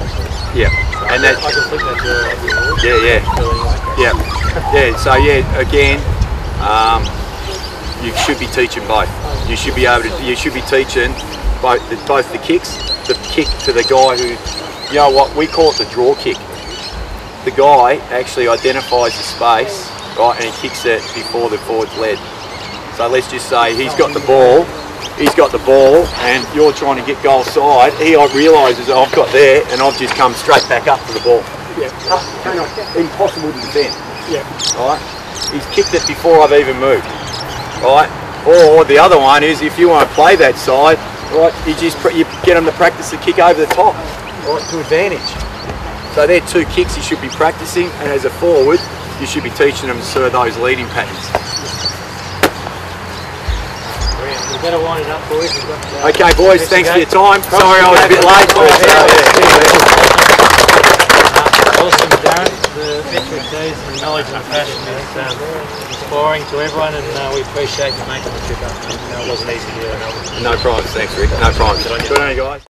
so Yeah. so And that, I can flick that drill like this. Yeah. So again, you should be teaching both. You should be teaching both the kicks, the kick to the guy who, you know what, we call it the draw kick. The guy actually identifies the space, right, and he kicks it before the forward's led. So let's just say he's got the ball, and you're trying to get goal side. He realises I've got there, and I've just come straight back up to the ball. Yeah. Hang on, impossible to defend. Yeah. Right? He's kicked it before I've even moved. Right? Or the other one is, if you want to play that side, right, you get them to practice the kick over the top, right, to advantage. So they're two kicks you should be practicing, and as a forward, you should be teaching them those leading patterns. We better wind it up, boys. Okay, boys, thanks for your time. Sorry I was a bit late. Awesome, Darren. The expertise and knowledge and passion is inspiring to everyone, and we appreciate you making the trip up. It wasn't easy to do. No problems, thanks Rick. No problems. Good on you guys.